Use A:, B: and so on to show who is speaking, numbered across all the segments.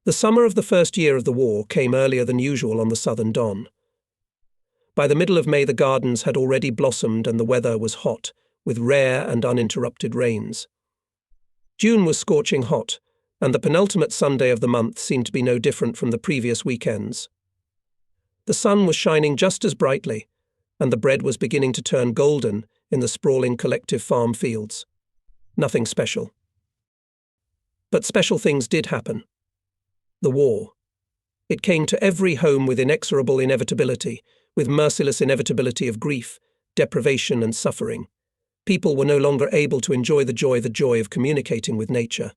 A: The summer of the first year of the war came earlier than usual on the southern Don. By the middle of May the gardens had already blossomed and the weather was hot, with rare and uninterrupted rains. June was scorching hot, and the penultimate Sunday of the month seemed to be no different from the previous weekends. The sun was shining just as brightly, and the bread was beginning to turn golden in the sprawling collective farm fields. Nothing special. But special things did happen. The war. It came to every home with inexorable inevitability, with merciless inevitability of grief, deprivation and suffering. People were no longer able to enjoy the joy of communicating with nature.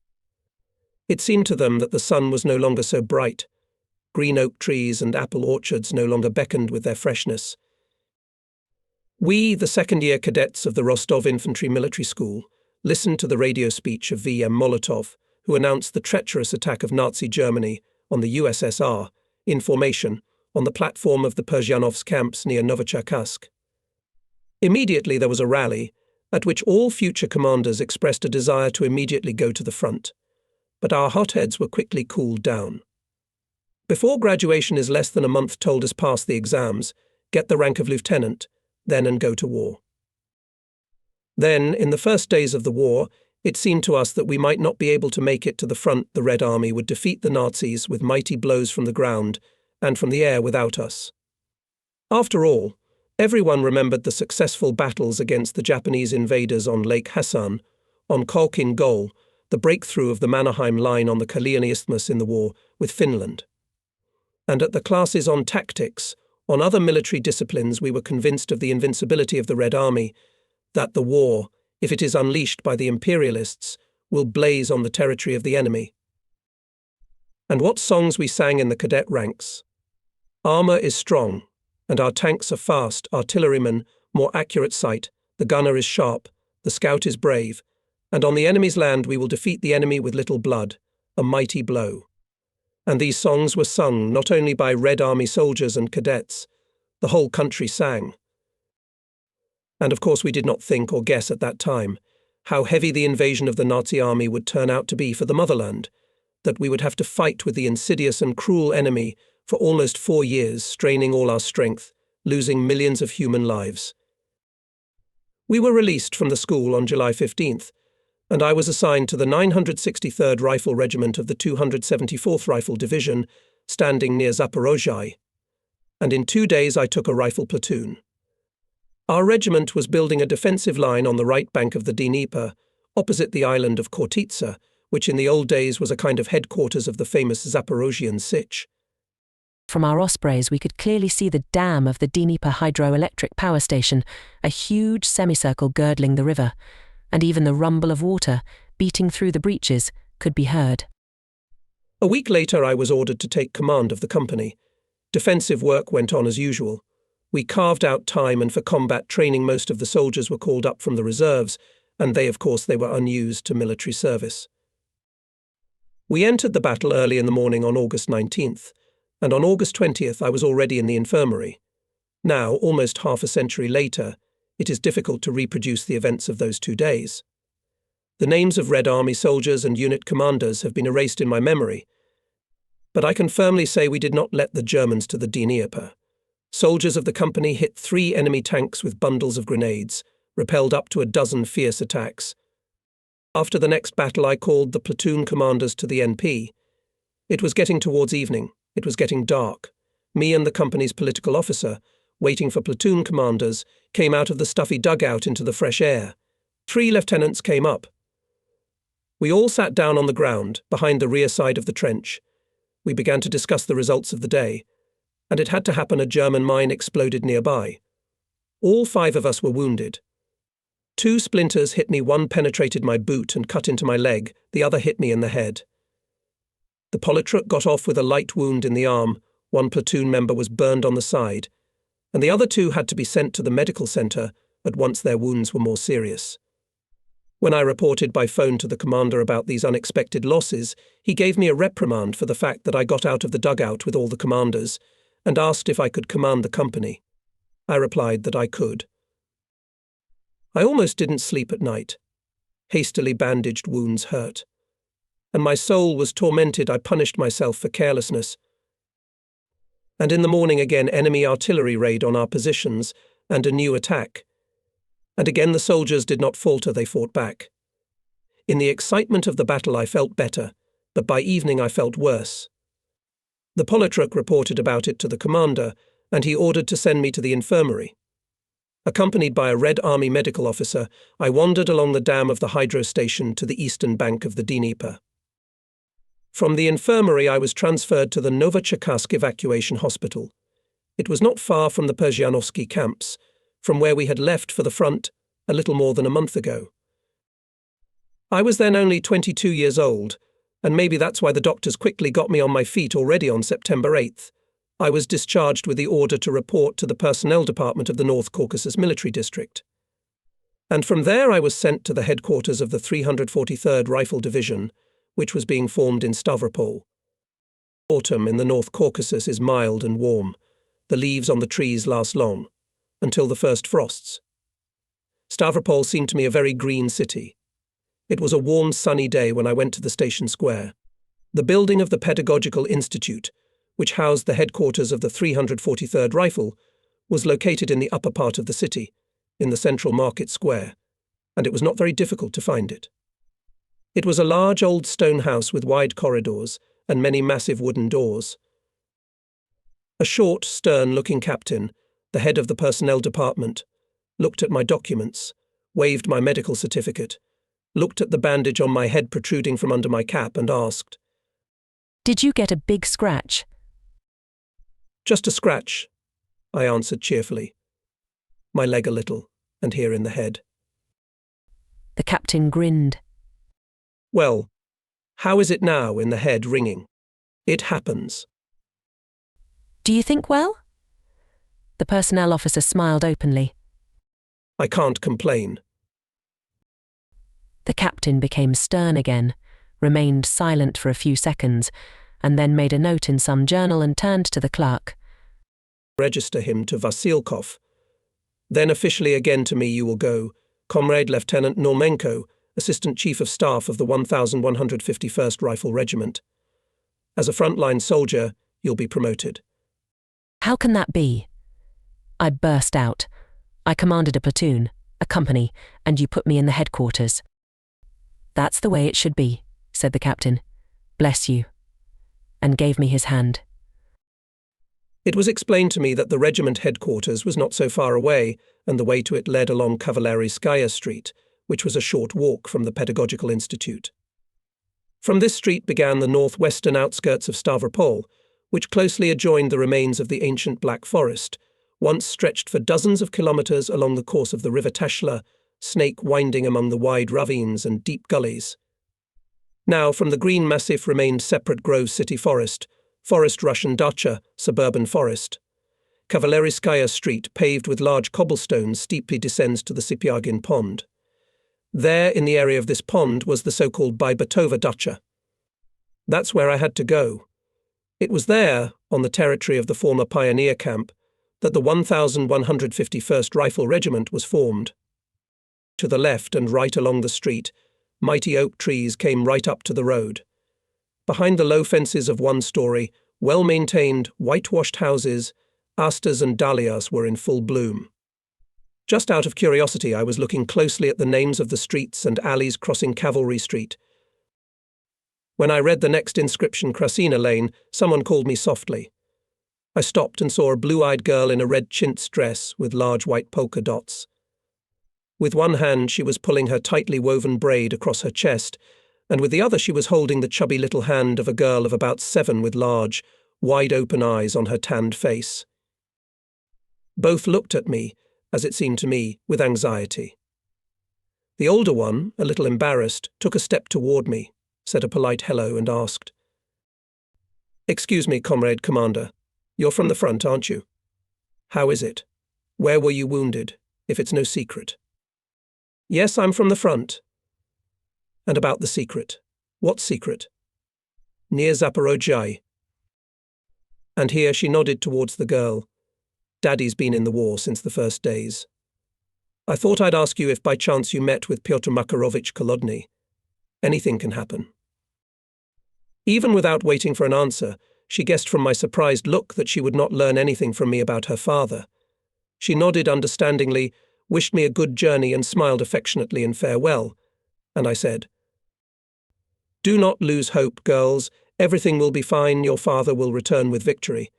A: It seemed to them that the sun was no longer so bright. Green oak trees and apple orchards no longer beckoned with their freshness. We, the second-year cadets of the Rostov Infantry Military School, listened to the radio speech of V.M. Molotov, who announced the treacherous attack of Nazi Germany on the USSR, in formation, on the platform of the Perzhanovsk camps near Novocherkassk. Immediately there was a rally, at which all future commanders expressed a desire to immediately go to the front. But our hotheads were quickly cooled down. Before graduation is less than a month told us pass the exams, get the rank of lieutenant, then and go to war. Then, in the first days of the war, it seemed to us that we might not be able to make it to the front. The Red Army would defeat the Nazis with mighty blows from the ground and from the air without us. After all, everyone remembered the successful battles against the Japanese invaders on Lake Hassan, on Khalkhin Gol, the breakthrough of the Mannerheim Line on the Kalyani Isthmus in the war with Finland. And at the classes on tactics, on other military disciplines, we were convinced of the invincibility of the Red Army, that the war, if it is unleashed by the imperialists, will blaze on the territory of the enemy. And what songs we sang in the cadet ranks! Armour is strong, and our tanks are fast, artillerymen, more accurate sight, the gunner is sharp, the scout is brave, and on the enemy's land we will defeat the enemy with little blood, a mighty blow. And these songs were sung not only by Red Army soldiers and cadets, the whole country sang. And of course we did not think or guess at that time how heavy the invasion of the Nazi army would turn out to be for the motherland, that we would have to fight with the insidious and cruel enemy for almost 4 years, straining all our strength, losing millions of human lives. We were released from the school on July 15th, and I was assigned to the 963rd Rifle Regiment of the 274th Rifle Division, standing near Zaporozhye, and in 2 days I took a rifle platoon. Our regiment was building a defensive line on the right bank of the Dnieper, opposite the island of Khortytsa, which in the old days was a kind of headquarters of the famous Zaporozhian Sich.
B: From our Ospreys we could clearly see the dam of the Dnieper hydroelectric power station, a huge semicircle girdling the river, and even the rumble of water, beating through the breaches, could be heard.
A: A week later I was ordered to take command of the company. Defensive work went on as usual. We carved out time, and for combat training most of the soldiers were called up from the reserves, and they were unused to military service. We entered the battle early in the morning on August 19th, and on August 20th I was already in the infirmary. Now, almost half a century later, it is difficult to reproduce the events of those 2 days. The names of Red Army soldiers and unit commanders have been erased in my memory, but I can firmly say we did not let the Germans to the Dnieper. Soldiers of the company hit 3 enemy tanks with bundles of grenades, repelled up to a dozen fierce attacks. After the next battle I called the platoon commanders to the NP. It was getting towards evening, it was getting dark. Me and the company's political officer, waiting for platoon commanders, came out of the stuffy dugout into the fresh air. 3 lieutenants came up. We all sat down on the ground, behind the rear side of the trench. We began to discuss the results of the day, and it had to happen. A German mine exploded nearby. All 5 of us were wounded. 2 splinters hit me, one penetrated my boot and cut into my leg, the other hit me in the head. The Politruk got off with a light wound in the arm, 1 platoon member was burned on the side, and the other 2 had to be sent to the medical centre at once their wounds were more serious. When I reported by phone to the commander about these unexpected losses, he gave me a reprimand for the fact that I got out of the dugout with all the commanders, and asked if I could command the company. I replied that I could. I almost didn't sleep at night. Hastily bandaged wounds hurt. and my soul was tormented. I punished myself for carelessness. And in the morning again, enemy artillery raid on our positions, and a new attack. And again the soldiers did not falter, they fought back. In the excitement of the battle I felt better, but by evening I felt worse. The Politruk reported about it to the commander, and he ordered to send me to the infirmary. Accompanied by a Red Army medical officer, I wandered along the dam of the hydro station to the eastern bank of the Dnieper. From the infirmary I was transferred to the Novocherkassk evacuation hospital. It was not far from the Perzhanovsky camps, from where we had left for the front a little more than a month ago. I was then only 22 years old, and maybe that's why the doctors quickly got me on my feet already on September 8th. I was discharged with the order to report to the personnel department of the North Caucasus Military District. And from there I was sent to the headquarters of the 343rd Rifle Division, which was being formed in Stavropol. Autumn in the North Caucasus is mild and warm. The leaves on the trees last long, until the first frosts. Stavropol seemed to me a very green city. It was a warm, sunny day when I went to the station square. The building of the Pedagogical Institute, which housed the headquarters of the 343rd Rifle, was located in the upper part of the city, in the central market square, and it was not very difficult to find it. It was a large old stone house with wide corridors and many massive wooden doors. A short, stern-looking captain, the head of the personnel department, looked at my documents, waved my medical certificate, looked at the bandage on my head protruding from under my cap and asked,
B: "Did you get a big scratch?"
A: "Just a scratch," I answered cheerfully. "My leg a little, and here in the head."
B: The captain grinned.
A: "Well, how is it now in the head ringing? It happens."
B: "Do you think well?" The personnel officer smiled openly.
A: "I can't complain."
B: The captain became stern again, remained silent for a few seconds, and then made a note in some journal and turned to the clerk.
A: "Register him to Vasilkov. Then officially again to me you will go, Comrade Lieutenant Normenko, Assistant Chief of Staff of the 1151st Rifle Regiment. As a frontline soldier, you'll be promoted."
B: "How can that be?" I burst out. "I commanded a platoon, a company, and you put me in the headquarters." "That's the way it should be," said the captain. "Bless you," and gave me his hand.
A: It was explained to me that the regiment headquarters was not so far away, and the way to it led along Kavaleriskaya Street, which was a short walk from the Pedagogical Institute. From this street began the northwestern outskirts of Stavropol, which closely adjoined the remains of the ancient Black Forest, once stretched for dozens of kilometers along the course of the River Teshla, snake winding among the wide ravines and deep gullies. Now, from the green massif remained separate Grove City Forest, Forest Russian Dacha, suburban forest. Kavaleriskaya Street, paved with large cobblestones, steeply descends to the Sipyagin Pond. There, in the area of this pond, was the so-called Baibatova Dacha. That's where I had to go. It was there, on the territory of the former pioneer camp, that the 1151st Rifle Regiment was formed. To the left and right along the street, mighty oak trees came right up to the road. Behind the low fences of one-story, well-maintained, whitewashed houses, asters and dahlias were in full bloom. Just out of curiosity, I was looking closely at the names of the streets and alleys crossing Cavalry Street. When I read the next inscription, Krasina Lane, someone called me softly. I stopped and saw a blue-eyed girl in a red chintz dress with large white polka dots. With one hand she was pulling her tightly woven braid across her chest, and with the other she was holding the chubby little hand of a girl of about 7 with large, wide-open eyes on her tanned face. Both looked at me, as it seemed to me, with anxiety. The older one, a little embarrassed, took a step toward me, said a polite hello and asked, "Excuse me, Comrade Commander, you're from the front, aren't you? How is it? Where were you wounded, if it's no secret?" "Yes, I'm from the front." "And about the secret? What secret?" "Near Zaporozhye." And here she nodded towards the girl. "Daddy's been in the war since the first days. I thought I'd ask you if by chance you met with Pyotr Makarovich Kolodny. Anything can happen." Even without waiting for an answer, she guessed from my surprised look that she would not learn anything from me about her father. She nodded understandingly, wished me a good journey and smiled affectionately in farewell, and I said, "Do not lose hope, girls. Everything will be fine. Your father will return with victory."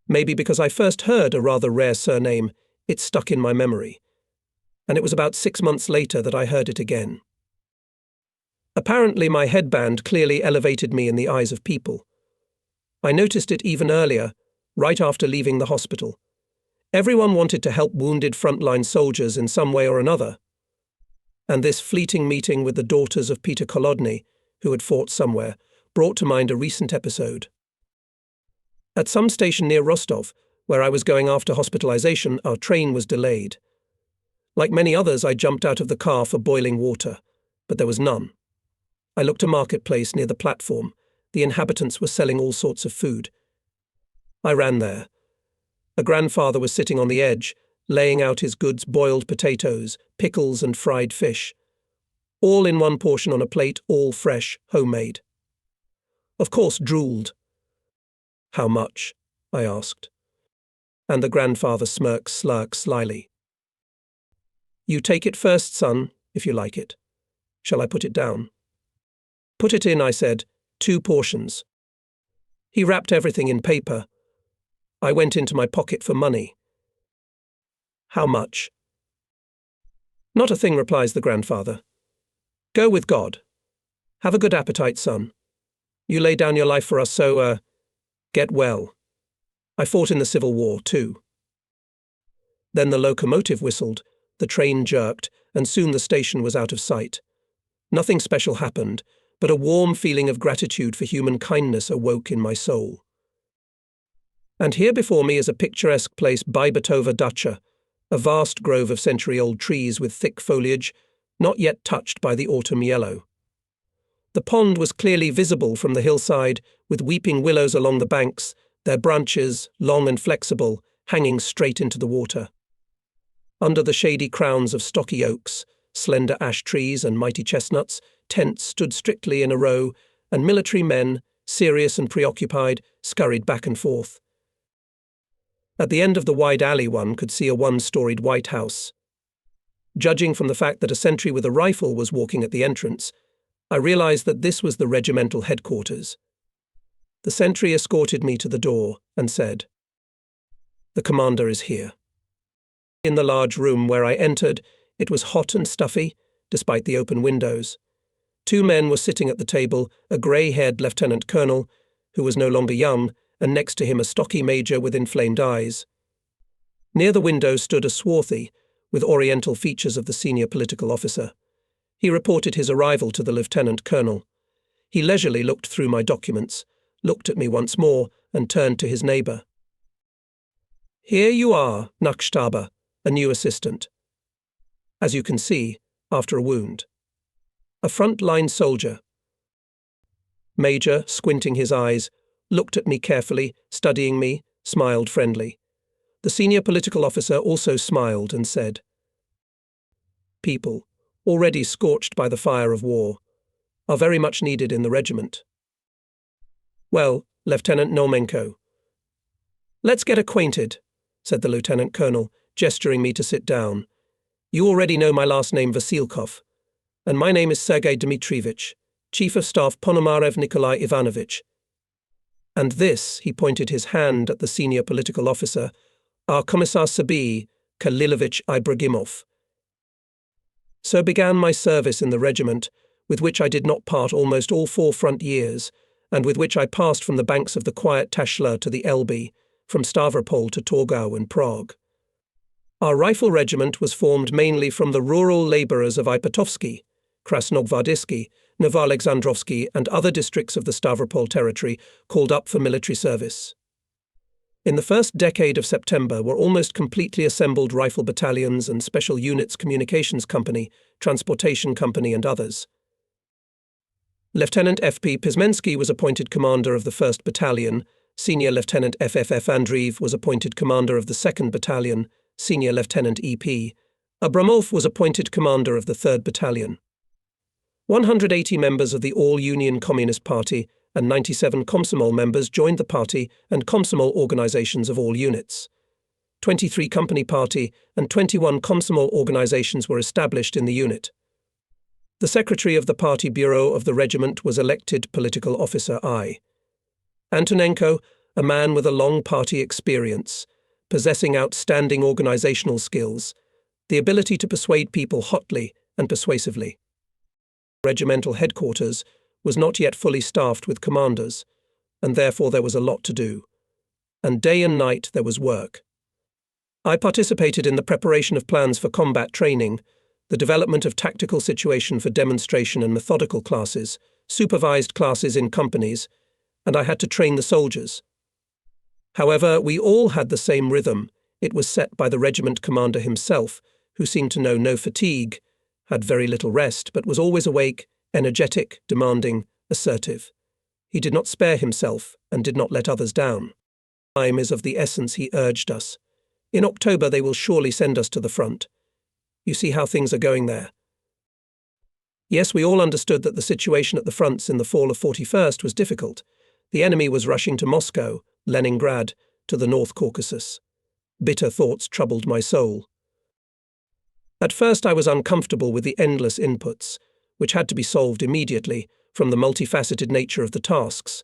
A: Maybe because I first heard a rather rare surname, it stuck in my memory, and it was about 6 months later that I heard it again. Apparently my headband clearly elevated me in the eyes of people. I noticed it even earlier, right after leaving the hospital. Everyone wanted to help wounded frontline soldiers in some way or another. And this fleeting meeting with the daughters of Peter Kolodny, who had fought somewhere, brought to mind a recent episode. At some station near Rostov, where I was going after hospitalization, our train was delayed. Like many others, I jumped out of the car for boiling water, but there was none. I looked a marketplace near the platform. The inhabitants were selling all sorts of food. I ran there. A grandfather was sitting on the edge, laying out his goods: boiled potatoes, pickles and fried fish. All in one portion on a plate, all fresh, homemade. Of course, drooled. "How much?" I asked. And the grandfather smirked slyly. "You take it first, son, if you like it. Shall I put it down?" "Put it in," I said. 2 portions. He wrapped everything in paper. I went into my pocket for money. "How much?" "Not a thing," replies the grandfather. "Go with God. Have a good appetite, son. You lay down your life for us, so, get well. I fought in the Civil War, too." Then the locomotive whistled, the train jerked, and soon the station was out of sight. Nothing special happened, but a warm feeling of gratitude for human kindness awoke in my soul. And here before me is a picturesque place, Baibetova Dacha, a vast grove of century-old trees with thick foliage, not yet touched by the autumn yellow. The pond was clearly visible from the hillside, with weeping willows along the banks, their branches, long and flexible, hanging straight into the water. Under the shady crowns of stocky oaks, slender ash trees and mighty chestnuts, tents stood strictly in a row, and military men, serious and preoccupied, scurried back and forth. At the end of the wide alley one could see a 1-storied white house. Judging from the fact that a sentry with a rifle was walking at the entrance, I realized that this was the regimental headquarters. The sentry escorted me to the door and said, "The commander is here." In the large room where I entered, it was hot and stuffy, despite the open windows. 2 men were sitting at the table, a grey-haired lieutenant colonel, who was no longer young, and next to him a stocky major with inflamed eyes. Near the window stood a swarthy, with oriental features of the senior political officer. He reported his arrival to the lieutenant colonel. He leisurely looked through my documents, looked at me once more, and turned to his neighbour. "Here you are, Nachstaba, a new assistant. As you can see, after a wound. A front-line soldier." Major, squinting his eyes, looked at me carefully, studying me, smiled friendly. The senior political officer also smiled and said, "People, already scorched by the fire of war, are very much needed in the regiment." "Well, Lieutenant Nomenko." "Let's get acquainted," said the lieutenant colonel, gesturing me to sit down. "You already know my last name, Vasilkov, and my name is Sergei Dmitrievich, Chief of Staff Ponomarev Nikolai Ivanovich. And this," he pointed his hand at the senior political officer, "our Commissar Sabi, Kalilovich Ibragimov." So began my service in the regiment, with which I did not part almost all 4 front years, and with which I passed from the banks of the quiet Tashla to the Elbe, from Stavropol to Torgau and Prague. Our rifle regiment was formed mainly from the rural labourers of Ipatovsky, Krasnogvardisky, Novoalexandrovsky and other districts of the Stavropol territory called up for military service. In the first decade of September were almost completely assembled rifle battalions and special units, communications company, transportation company and others. Lieutenant F.P. Pismensky was appointed commander of the 1st Battalion, Senior Lieutenant F.F.F. Andreev was appointed commander of the 2nd Battalion, Senior Lieutenant E.P. Abramov was appointed commander of the 3rd Battalion. 180 members of the All-Union Communist Party and 97 Komsomol members joined the party and Komsomol organizations of all units. 23 company party and 21 Komsomol organizations were established in the unit. The secretary of the party bureau of the regiment was elected political officer I. Antonenko, a man with a long party experience, possessing outstanding organizational skills, the ability to persuade people hotly and persuasively. Regimental headquarters was not yet fully staffed with commanders, and therefore there was a lot to do. And day and night there was work. I participated in the preparation of plans for combat training, the development of tactical situation for demonstration and methodical classes, supervised classes in companies, and I had to train the soldiers. However, we all had the same rhythm. It was set by the regiment commander himself, who seemed to know no fatigue, had very little rest, but was always awake, energetic, demanding, assertive. He did not spare himself and did not let others down. Time is of the essence, he urged us. In October they will surely send us to the front. You see how things are going there. Yes, we all understood that the situation at the fronts in the fall of 41st was difficult. The enemy was rushing to Moscow, Leningrad, to the North Caucasus. Bitter thoughts troubled my soul. At first I was uncomfortable with the endless inputs, which had to be solved immediately from the multifaceted nature of the tasks.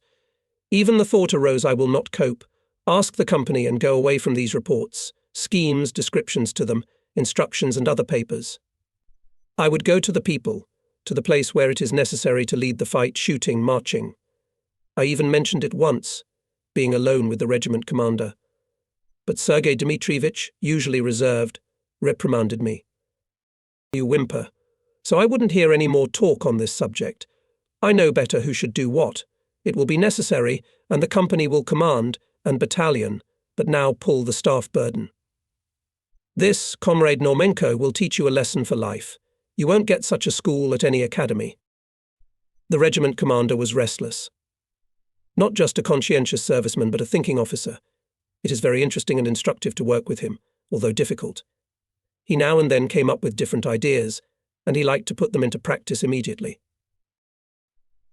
A: Even the thought arose, I will not cope, ask the company and go away from these reports, schemes, descriptions to them, instructions and other papers. I would go to the people, to the place where it is necessary to lead the fight, shooting, marching. I even mentioned it once, being alone with the regiment commander. But Sergei Dmitrievich, usually reserved, reprimanded me. You whimper. So I wouldn't hear any more talk on this subject. I know better who should do what. It will be necessary, and the company will command, and battalion, but now pull the staff burden. This, Comrade Normenko, will teach you a lesson for life. You won't get such a school at any academy. The regiment commander was restless. Not just a conscientious serviceman, but a thinking officer. It is very interesting and instructive to work with him, although difficult. He now and then came up with different ideas, and he liked to put them into practice immediately.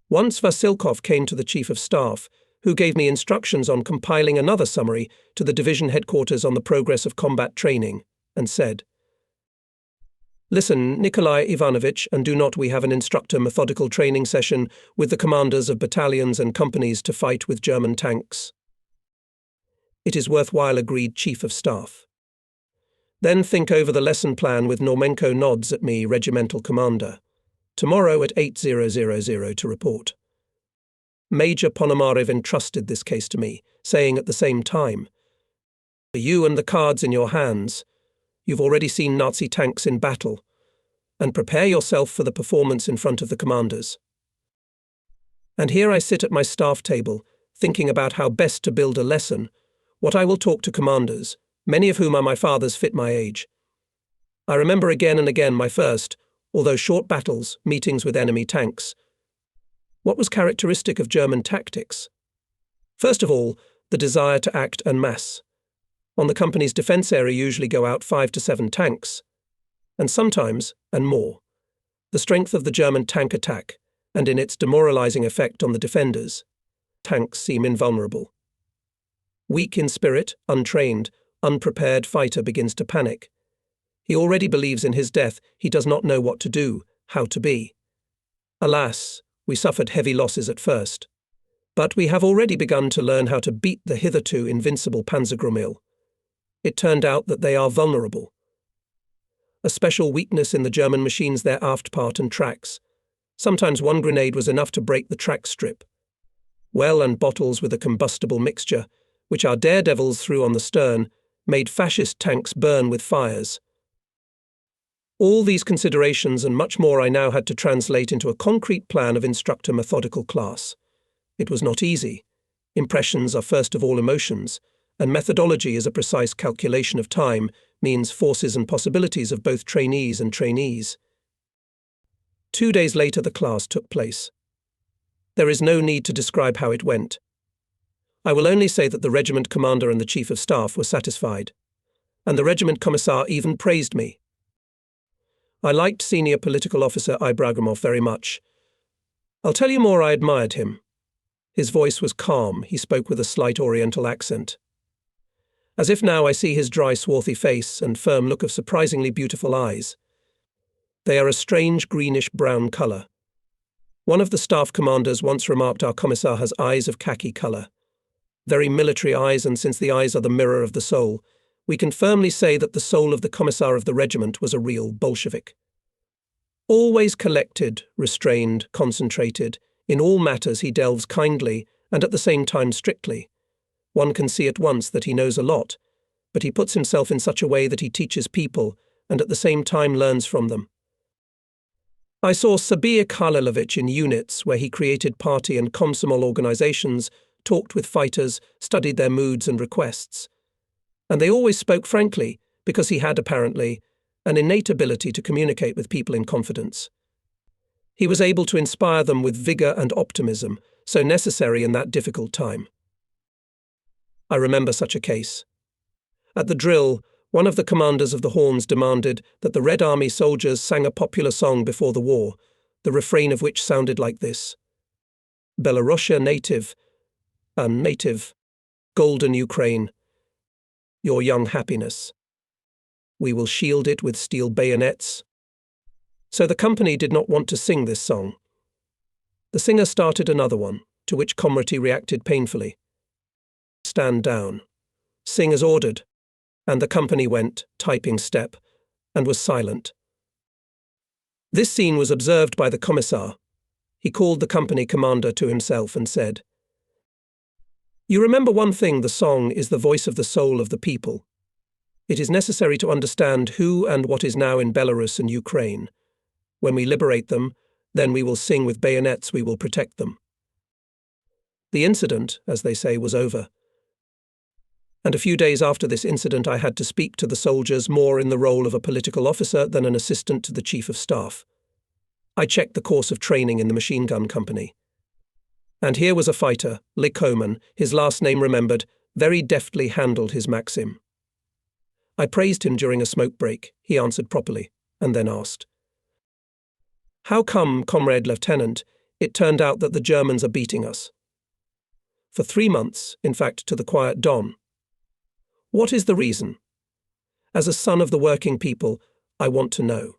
A: Once Vasilkov came to the Chief of Staff, who gave me instructions on compiling another summary to the division headquarters on the progress of combat training, and said, "Listen, Nikolai Ivanovich, and do not we have an instructor methodical training session with the commanders of battalions and companies to fight with German tanks?" "It is worthwhile," agreed Chief of Staff. "Then think over the lesson plan with Normenko." Nods at me, regimental commander. "Tomorrow at 8000 to report." Major Ponomarev entrusted this case to me, saying at the same time, "You and the cards in your hands. You've already seen Nazi tanks in battle, and prepare yourself for the performance in front of the commanders." And here I sit at my staff table, thinking about how best to build a lesson, what I will talk to commanders, many of whom are my fathers fit my age. I remember again and again my first, although short battles, meetings with enemy tanks. What was characteristic of German tactics? First of all, the desire to act en masse. On the company's defense area usually go out 5 to 7 tanks, and sometimes, and more. The strength of the German tank attack, and in its demoralizing effect on the defenders. Tanks seem invulnerable. Weak in spirit, untrained, unprepared fighter begins to panic. He already believes in his death, he does not know what to do, how to be. Alas, we suffered heavy losses at first. But we have already begun to learn how to beat the hitherto invincible Panzergrummel. It turned out that they are vulnerable. A special weakness in the German machines, their aft part and tracks. Sometimes one grenade was enough to break the track strip. Well, and bottles with a combustible mixture, which our daredevils threw on the stern, made fascist tanks burn with fires. All these considerations and much more I now had to translate into a concrete plan of instructor methodical class. It was not easy. Impressions are first of all emotions, and methodology is a precise calculation of time, means forces and possibilities of both trainees and trainees. 2 days later the class took place. There is no need to describe how it went. I will only say that the regiment commander and the Chief of Staff were satisfied, and the regiment commissar even praised me. I liked senior political officer Ibragimov very much. I'll tell you more, I admired him. His voice was calm, he spoke with a slight Oriental accent. As if now I see his dry, swarthy face and firm look of surprisingly beautiful eyes. They are a strange greenish-brown colour. One of the staff commanders once remarked our commissar has eyes of khaki colour. Very military eyes, and since the eyes are the mirror of the soul, we can firmly say that the soul of the commissar of the regiment was a real Bolshevik. Always collected, restrained, concentrated, in all matters he delves kindly and at the same time strictly. One can see at once that he knows a lot, but he puts himself in such a way that he teaches people and at the same time learns from them. I saw Sabir Khalilovich in units where he created party and komsomol organizations, talked with fighters, studied their moods and requests. And they always spoke frankly, because he had, apparently, an innate ability to communicate with people in confidence. He was able to inspire them with vigor and optimism, so necessary in that difficult time. I remember such a case. At the drill, one of the commanders of the Horns demanded that the Red Army soldiers sang a popular song before the war, the refrain of which sounded like this: Belarusia native, golden Ukraine, your young happiness. We will shield it with steel bayonets. So the company did not want to sing this song. The singer started another one, to which Comrade reacted painfully. Stand down. Sing as ordered. And the company went, typing step, and was silent. This scene was observed by the commissar. He called the company commander to himself and said, "You remember one thing, the song is the voice of the soul of the people. It is necessary to understand who and what is now in Belarus and Ukraine. When we liberate them, then we will sing with bayonets, we will protect them." The incident, as they say, was over. And a few days after this incident I had to speak to the soldiers more in the role of a political officer than an assistant to the chief of staff. I checked the course of training in the machine gun company. And here was a fighter, Lykomen, his last name remembered, very deftly handled his Maxim. I praised him during a smoke break. He answered properly, and then asked, "How come, Comrade Lieutenant, it turned out that the Germans are beating us?" For 3 months, in fact, to the quiet dawn. What is the reason? As a son of the working people, I want to know.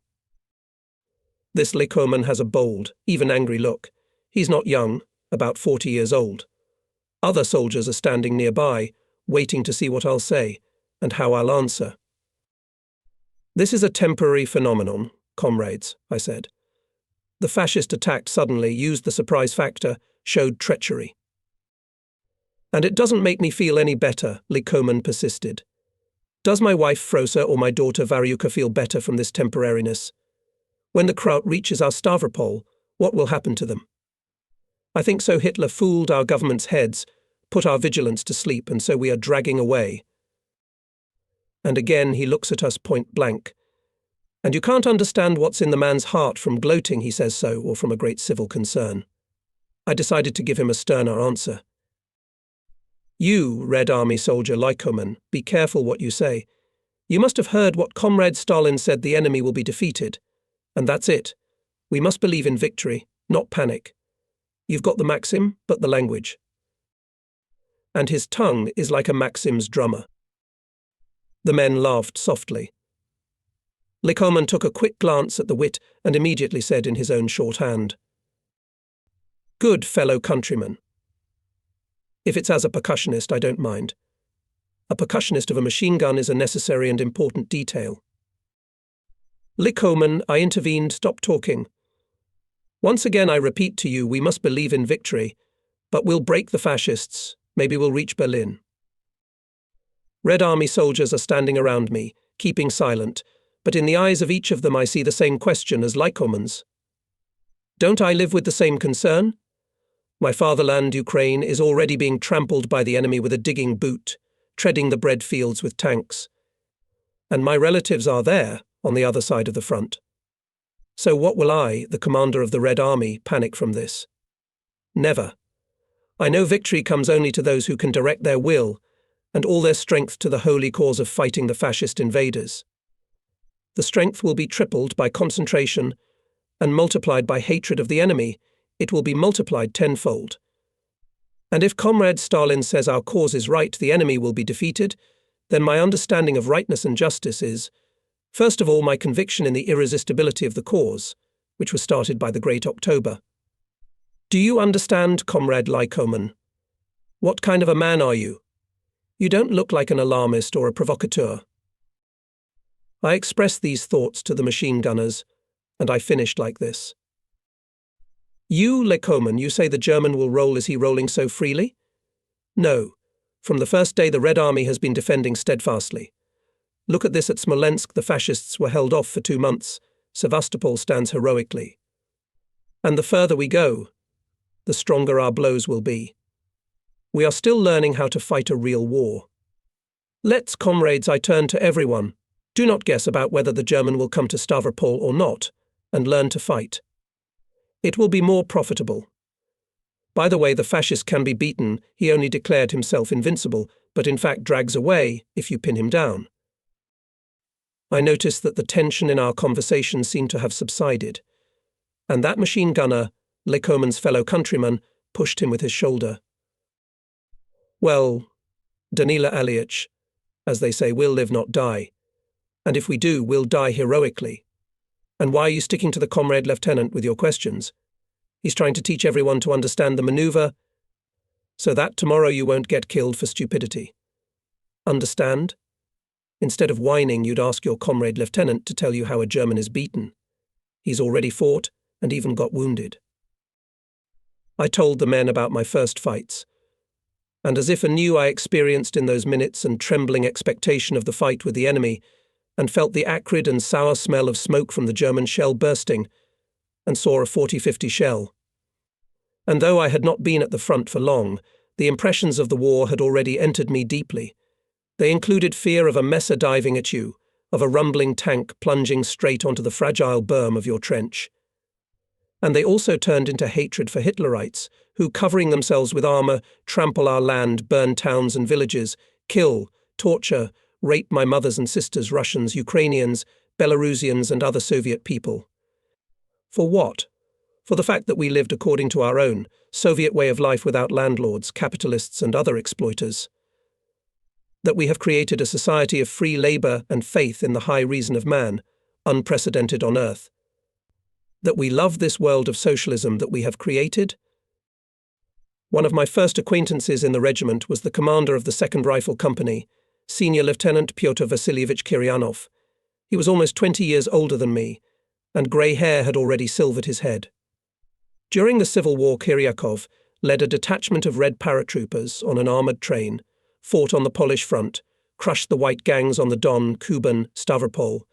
A: This Lykomen has a bold, even angry look. He's not young, about 40 years old. Other soldiers are standing nearby, waiting to see what I'll say, and how I'll answer. "This is a temporary phenomenon, comrades," I said. "The fascist attacked suddenly, used the surprise factor, showed treachery." "And it doesn't make me feel any better," Lykomen persisted. "Does my wife Frosa or my daughter Varyuka feel better from this temporariness? When the Kraut reaches our Stavropol, what will happen to them? I think so Hitler fooled our government's heads, put our vigilance to sleep, and so we are dragging away." And again he looks at us point blank. And you can't understand what's in the man's heart from gloating he says so, or from a great civil concern. I decided to give him a sterner answer. "You, Red Army soldier Lykomen, be careful what you say. You must have heard what Comrade Stalin said: the enemy will be defeated. And that's it. We must believe in victory, not panic. You've got the Maxim, but the language." And his tongue is like a Maxim's drummer. The men laughed softly. Lykomen took a quick glance at the wit and immediately said in his own shorthand, "Good fellow countrymen. If it's as a percussionist, I don't mind. A percussionist of a machine gun is a necessary and important detail." "Lykomen," I intervened, "stop talking. Once again I repeat to you, we must believe in victory, but we'll break the fascists, maybe we'll reach Berlin." Red Army soldiers are standing around me, keeping silent, but in the eyes of each of them I see the same question as Lykomen's. Don't I live with the same concern? My fatherland, Ukraine, is already being trampled by the enemy with a digging boot, treading the bread fields with tanks. And my relatives are there, on the other side of the front. So what will I, the commander of the Red Army, panic from this? Never. I know victory comes only to those who can direct their will and all their strength to the holy cause of fighting the fascist invaders. the strength will be tripled by concentration, and multiplied by hatred of the enemy, it will be multiplied tenfold. And if Comrade Stalin says our cause is right, the enemy will be defeated, then my understanding of rightness and justice is, first of all, my conviction in the irresistibility of the cause, which was started by the Great October. Do you understand, Comrade Lykomen? What kind of a man are you? You don't look like an alarmist or a provocateur. I expressed these thoughts to the machine gunners, and I finished like this. You, Lykomen, you say the German will roll. Is he rolling so freely? No. From the first day the Red Army has been defending steadfastly. Look at this at Smolensk, the fascists were held off for 2 months. Sevastopol stands heroically. And the further we go, the stronger our blows will be. We are still learning how to fight a real war. Let's, comrades, I turn to everyone. Do not guess about whether the German will come to Stavropol or not, and learn to fight. It will be more profitable. By the way, the fascist can be beaten. He only declared himself invincible, but in fact drags away if you pin him down. I noticed that the tension in our conversation seemed to have subsided, and that machine gunner, Lykomen's fellow countryman, pushed him with his shoulder. Well, Danila Alyich, as they say, we'll live not die. And if we do, we'll die heroically. And why are you sticking to the comrade lieutenant with your questions? He's trying to teach everyone to understand the maneuver, so that tomorrow you won't get killed for stupidity. Understand? Instead of whining, you'd ask your comrade lieutenant to tell you how a German is beaten. He's already fought and even got wounded. I told the men about my first fights, and as if anew I experienced in those minutes and trembling expectation of the fight with the enemy, and felt the acrid and sour smell of smoke from the German shell bursting, and saw a 40-50 shell. And though I had not been at the front for long, the impressions of the war had already entered me deeply. They included fear of a Messer diving at you, of a rumbling tank plunging straight onto the fragile berm of your trench. And they also turned into hatred for Hitlerites, who, covering themselves with armor, trample our land, burn towns and villages, kill, torture, rape my mothers and sisters, Russians, Ukrainians, Belarusians and other Soviet people. For what? For the fact that we lived according to our own Soviet way of life without landlords, capitalists and other exploiters. That we have created a society of free labor and faith in the high reason of man, unprecedented on earth. That we love this world of socialism that we have created. One of my first acquaintances in the regiment was the commander of the 2nd Rifle Company, Senior Lieutenant Pyotr Vasilievich Kiryanov. He was almost 20 years older than me, and grey hair had already silvered his head. During the Civil War, Kiryakov led a detachment of Red paratroopers on an armoured train, fought on the Polish front, crushed the white gangs on the Don, Kuban, Stavropol,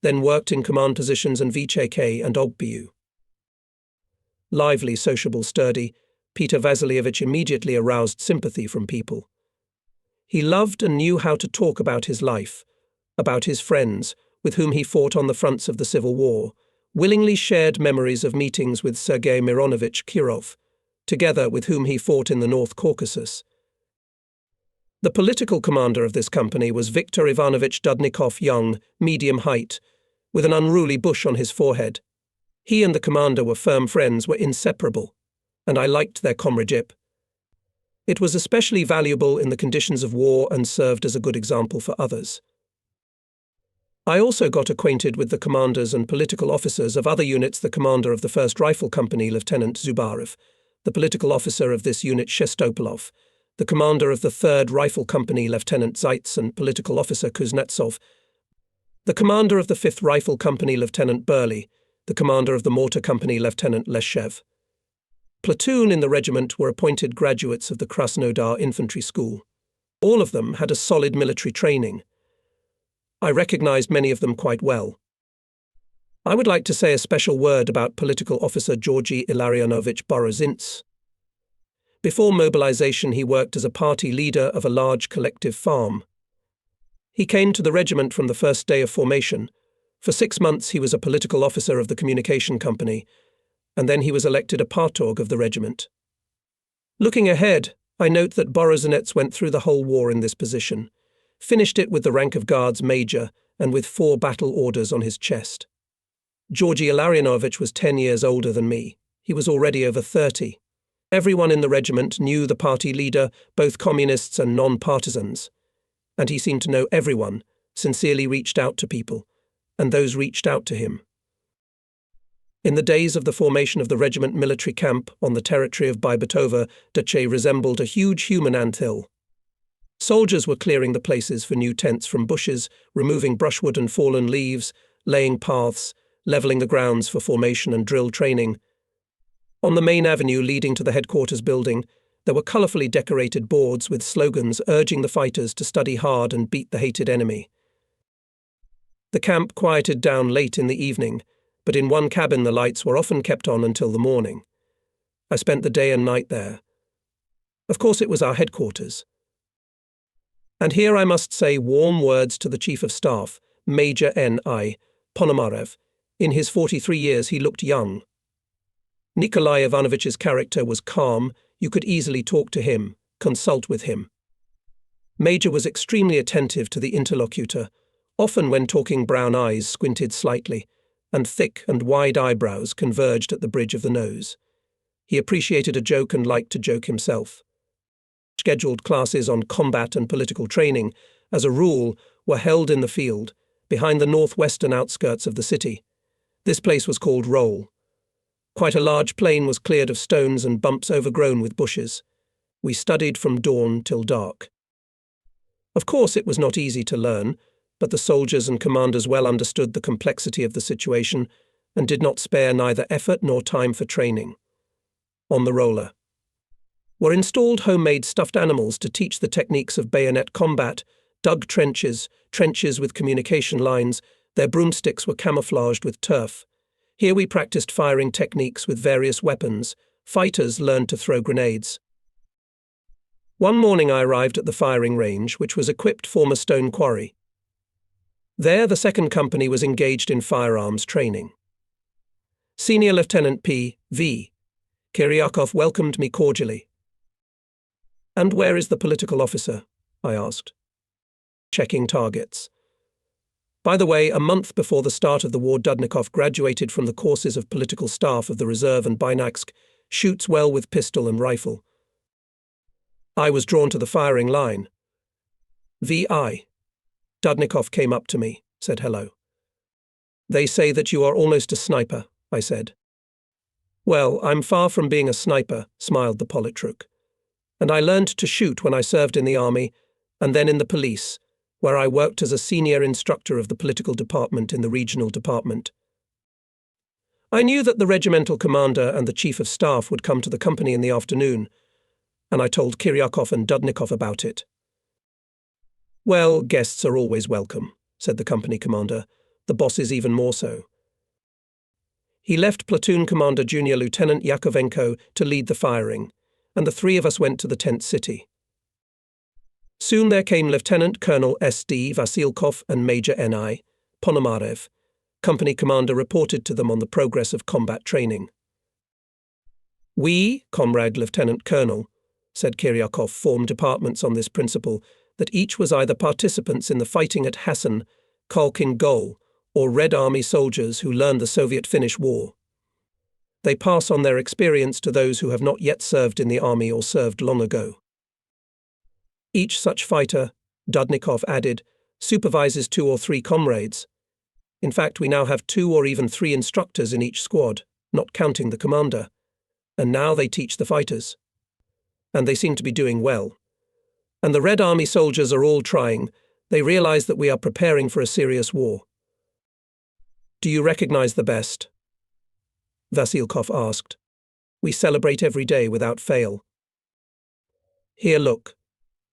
A: then worked in command positions in VCK and Ogbiu. Lively, sociable, sturdy, Peter Vasilievich immediately aroused sympathy from people. He loved and knew how to talk about his life, about his friends, with whom he fought on the fronts of the Civil War, willingly shared memories of meetings with Sergei Mironovich Kirov, together with whom he fought in the North Caucasus. The political commander of this company was Viktor Ivanovich Dudnikov, young, medium height, with an unruly bush on his forehead. He and the commander were firm friends, were inseparable, and I liked their comradeship. It was especially valuable in the conditions of war and served as a good example for others. I also got acquainted with the commanders and political officers of other units, the commander of the 1st Rifle Company, Lieutenant Zubarev, the political officer of this unit, Shestopolov, the commander of the 3rd Rifle Company, Lieutenant Zaitz, and political officer Kuznetsov, the commander of the 5th Rifle Company, Lieutenant Burley, the commander of the Mortar Company, Lieutenant Leshev. Platoon in the regiment were appointed graduates of the Krasnodar Infantry School. All of them had a solid military training. I recognized many of them quite well. I would like to say a special word about political officer Georgy Ilarionovich Borozintz. Before mobilization, he worked as a party leader of a large collective farm. He came to the regiment from the first day of formation. For 6 months he was a political officer of the communication company, and then he was elected a partorg of the regiment. Looking ahead, I note that Borozinets went through the whole war in this position, finished it with the rank of Guards Major, and with 4 battle orders on his chest. Georgy Illarionovich was 10 years older than me. He was already over 30. Everyone in the regiment knew the party leader, both communists and non-partisans. And he seemed to know everyone, sincerely reached out to people, and those reached out to him. In the days of the formation of the regiment military camp on the territory of Baibatovo, Dache resembled a huge human anthill. Soldiers were clearing the places for new tents from bushes, removing brushwood and fallen leaves, laying paths, levelling the grounds for formation and drill training. On the main avenue leading to the headquarters building, there were colourfully decorated boards with slogans urging the fighters to study hard and beat the hated enemy. The camp quieted down late in the evening, but in one cabin the lights were often kept on until the morning. I spent the day and night there. Of course it was our headquarters. And here I must say warm words to the Chief of Staff, Major N.I. Ponomarev. In his 43 years he looked young. Nikolai Ivanovich's character was calm. You could easily talk to him, consult with him. Major was extremely attentive to the interlocutor. Often when talking brown eyes squinted slightly, and thick and wide eyebrows converged at the bridge of the nose. He appreciated a joke and liked to joke himself. Scheduled classes on combat and political training, as a rule, were held in the field, behind the northwestern outskirts of the city. This place was called Roll. Quite a large plain was cleared of stones and bumps overgrown with bushes. We studied from dawn till dark. Of course it was not easy to learn, but the soldiers and commanders well understood the complexity of the situation and did not spare neither effort nor time for training. On the roller were installed homemade stuffed animals to teach the techniques of bayonet combat, dug trenches with communication lines. Their broomsticks were camouflaged with turf. Here we practiced firing techniques with various weapons. Fighters learned to throw grenades. One morning I arrived at the firing range, which was equipped for a stone quarry. There the second company was engaged in firearms training. Senior Lieutenant P.V. Kiryakov welcomed me cordially. "And where is the political officer?" I asked. "Checking targets. By the way, a month before the start of the war, Dudnikov graduated from the courses of political staff of the reserve and Bainaksk, shoots well with pistol and rifle. I was drawn to the firing line. V.I. Dudnikov came up to me, said hello. "They say that you are almost a sniper," I said. "Well, I'm far from being a sniper," smiled the politruk. "And I learned to shoot when I served in the army, and then in the police, where I worked as a senior instructor of the political department in the regional department." I knew that the regimental commander and the chief of staff would come to the company in the afternoon, and I told Kiryakov and Dudnikov about it. "Well, guests are always welcome," said the company commander, "the bosses even more so." He left platoon commander Junior Lieutenant Yakovenko to lead the firing, and the 3 of us went to the tent city. Soon there came Lieutenant Colonel S.D. Vasilkov and Major N.I. Ponomarev. Company commander reported to them on the progress of combat training. "We, Comrade Lieutenant Colonel," said Kiryakov, formed departments on this principle, that each was either participants in the fighting at Hassan, Khalkhin Gol, or Red Army soldiers who learned the Soviet-Finnish War. They pass on their experience to those who have not yet served in the army or served long ago. Each such fighter, Dudnikov added, supervises 2 or 3 comrades. In fact, we now have 2 or even 3 instructors in each squad, not counting the commander. And now they teach the fighters. And they seem to be doing well. And the Red Army soldiers are all trying. They realize that we are preparing for a serious war. "Do you recognize the best?" Vasilkov asked. "We celebrate every day without fail." "Here, look,"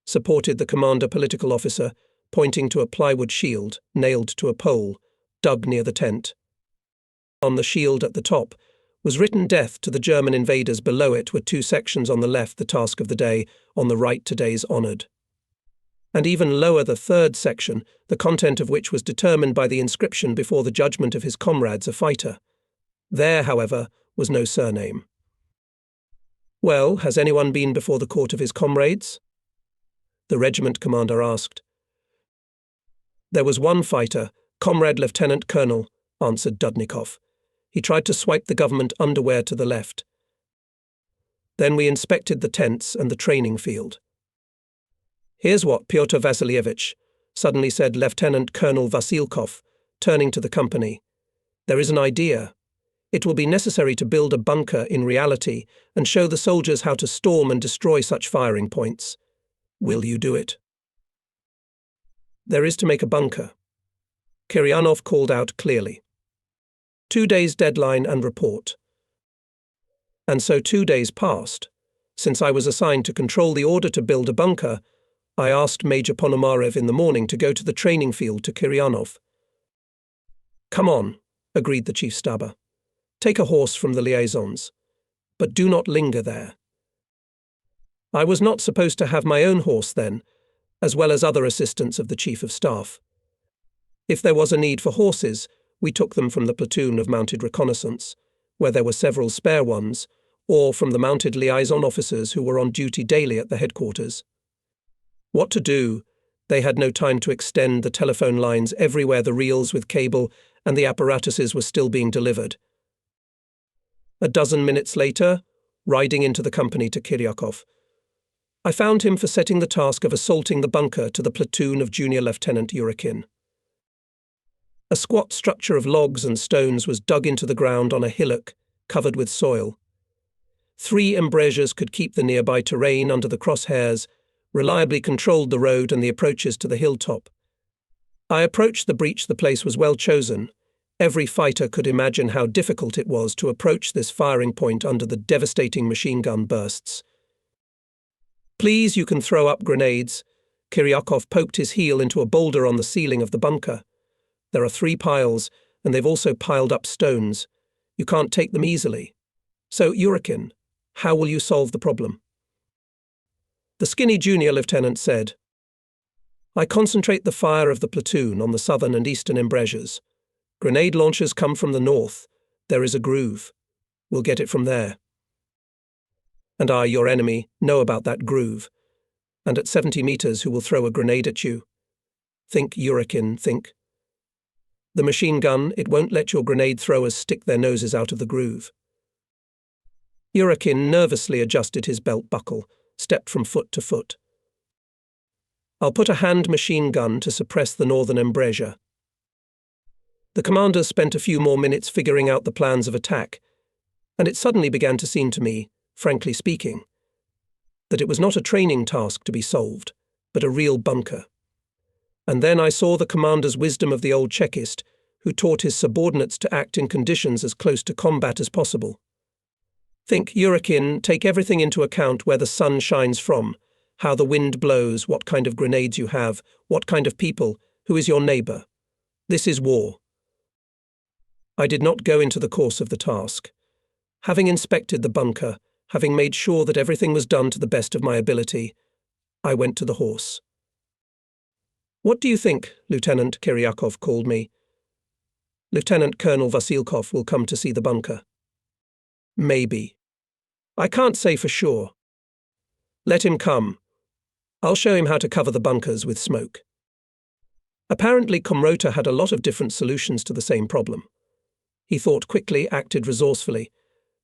A: supported the commander political officer, pointing to a plywood shield nailed to a pole, dug near the tent. On the shield at the top was written death to the German invaders. Below it were 2 sections: on the left the task of the day, on the right today's honoured. And even lower the 3rd section, the content of which was determined by the inscription before the judgment of his comrades a fighter. There, however, was no surname. "Well, has anyone been before the court of his comrades?" the regiment commander asked. There was one fighter, Comrade Lieutenant Colonel, answered Dudnikov. He tried to swipe the government underwear to the left. Then we inspected the tents and the training field. Here's what, Pyotr Vasilievich, suddenly said Lieutenant Colonel Vasilkov, turning to the company. There is an idea. It will be necessary to build a bunker in reality and show the soldiers how to storm and destroy such firing points. Will you do it? There is to make a bunker. Kiryanov called out clearly. 2 days deadline and report. And so 2 days passed. Since I was assigned to control the order to build a bunker, I asked Major Ponomarev in the morning to go to the training field to Kiryanov. Come on, agreed the chief stabber. Take a horse from the liaisons, but do not linger there. I was not supposed to have my own horse then, as well as other assistants of the chief of staff. If there was a need for horses, we took them from the platoon of mounted reconnaissance, where there were several spare ones, or from the mounted liaison officers who were on duty daily at the headquarters. What to do? They had no time to extend the telephone lines everywhere the reels with cable and the apparatuses were still being delivered. A dozen minutes later, riding into the company to Kiryakov, I found him for setting the task of assaulting the bunker to the platoon of Junior Lieutenant Yurikin. A squat structure of logs and stones was dug into the ground on a hillock covered with soil. 3 embrasures could keep the nearby terrain under the crosshairs, reliably controlled the road and the approaches to the hilltop. I approached the breach. The place was well chosen. Every fighter could imagine how difficult it was to approach this firing point under the devastating machine gun bursts. Please, you can throw up grenades. Kiryakov poked his heel into a boulder on the ceiling of the bunker. There are 3 piles, and they've also piled up stones. You can't take them easily. So, Yurikin, how will you solve the problem? The skinny junior lieutenant said, I concentrate the fire of the platoon on the southern and eastern embrasures. Grenade launchers come from the north. There is a groove. We'll get it from there. And I, your enemy, know about that groove. And at 70 meters, who will throw a grenade at you? Think, Yurikin, think. The machine gun, it won't let your grenade throwers stick their noses out of the groove. Yurikin nervously adjusted his belt buckle, stepped from foot to foot. I'll put a hand machine gun to suppress the northern embrasure. The commanders spent a few more minutes figuring out the plans of attack, and it suddenly began to seem to me, frankly speaking, that it was not a training task to be solved, but a real bunker. And then I saw the commander's wisdom of the old Chekist, who taught his subordinates to act in conditions as close to combat as possible. Think, Yurikin, take everything into account: where the sun shines from, how the wind blows, what kind of grenades you have, what kind of people, who is your neighbour. This is war. I did not go into the course of the task. Having inspected the bunker, having made sure that everything was done to the best of my ability, I went to the horse. What do you think? Lieutenant Kiryakov called me. Lieutenant Colonel Vasilkov will come to see the bunker. Maybe. I can't say for sure. Let him come. I'll show him how to cover the bunkers with smoke. Apparently, Komrota had a lot of different solutions to the same problem. He thought quickly, acted resourcefully.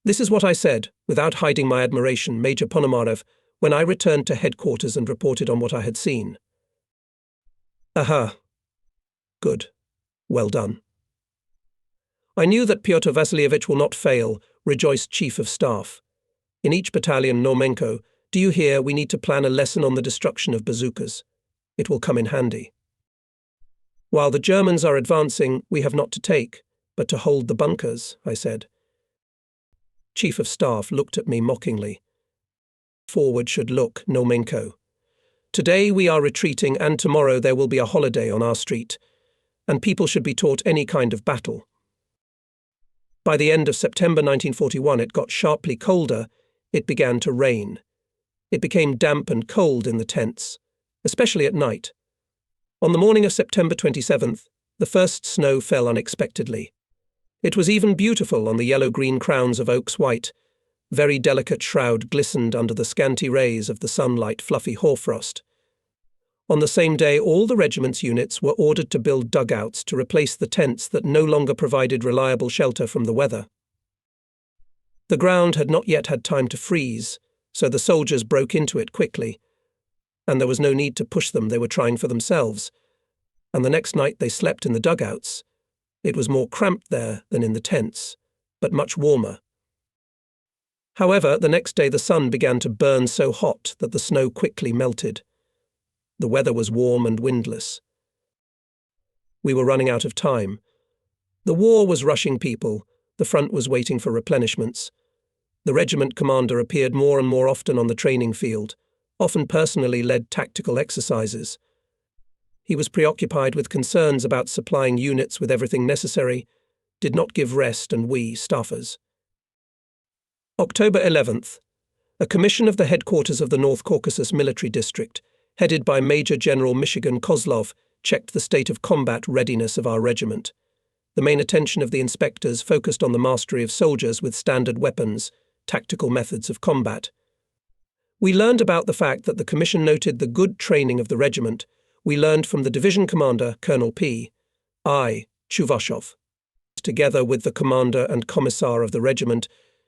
A: This is what I said, without hiding my admiration, Major Ponomarev, when I returned to headquarters and reported on what I had seen. Aha. Good. Well done. I knew that Pyotr Vasilievich will not fail, rejoiced Chief of Staff. In each battalion, Normenko, do you hear, we need to plan a lesson on the destruction of bazookas. It will come in handy. While the Germans are advancing, we have not to take, but to hold the bunkers, I said. Chief of Staff looked at me mockingly. Forward should look, Normenko. Today we are retreating, and tomorrow there will be a holiday on our street, and people should be taught any kind of battle. By the end of September 1941, it got sharply colder. It began to rain. It became damp and cold in the tents, especially at night. On the morning of September 27th, the first snow fell unexpectedly. It was even beautiful on the yellow-green crowns of oaks white. Very delicate shroud glistened under the scanty rays of the sunlight fluffy hoarfrost. On the same day, all the regiment's units were ordered to build dugouts to replace the tents that no longer provided reliable shelter from the weather. The ground had not yet had time to freeze, so the soldiers broke into it quickly, and there was no need to push them, they were trying for themselves. And the next night they slept in the dugouts. It was more cramped there than in the tents, but much warmer. However, the next day the sun began to burn so hot that the snow quickly melted. The weather was warm and windless. We were running out of time. The war was rushing people, the front was waiting for replenishments. The regiment commander appeared more and more often on the training field, often personally led tactical exercises. He was preoccupied with concerns about supplying units with everything necessary, did not give rest, and we, staffers. October 11th. A commission of the headquarters of the North Caucasus Military District, headed by Major General Michigan Kozlov, checked the state of combat readiness of our regiment. The main attention of the inspectors focused on the mastery of soldiers with standard weapons, tactical methods of combat. We learned about the fact that the commission noted the good training of the regiment. We learned from the division commander, Colonel P. I. Chuvashov, together with the commander and commissar of the regiment,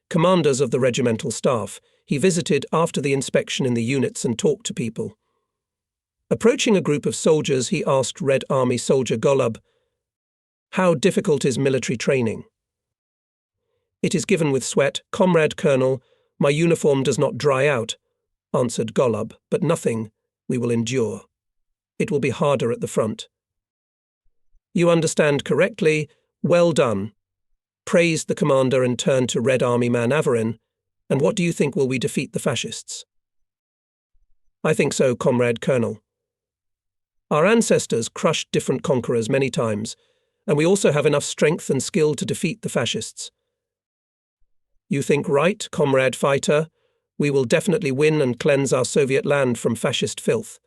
A: commanders of the regimental staff. He visited after the inspection in the units and talked to people. Approaching a group of soldiers, he asked Red Army soldier Golub, "How difficult is military training?" "It is given with sweat, Comrade Colonel. My uniform does not dry out," answered Golub, "but nothing we will endure. It will be harder at the front." "You understand correctly. Well done," praised the commander and turned to Red Army man Averin. "And what do you think, will we defeat the fascists?" "I think so, Comrade Colonel. Our ancestors crushed different conquerors many times, and we also have enough strength and skill to defeat the fascists." "You think right, Comrade Fighter. We will definitely win and cleanse our Soviet land from fascist filth."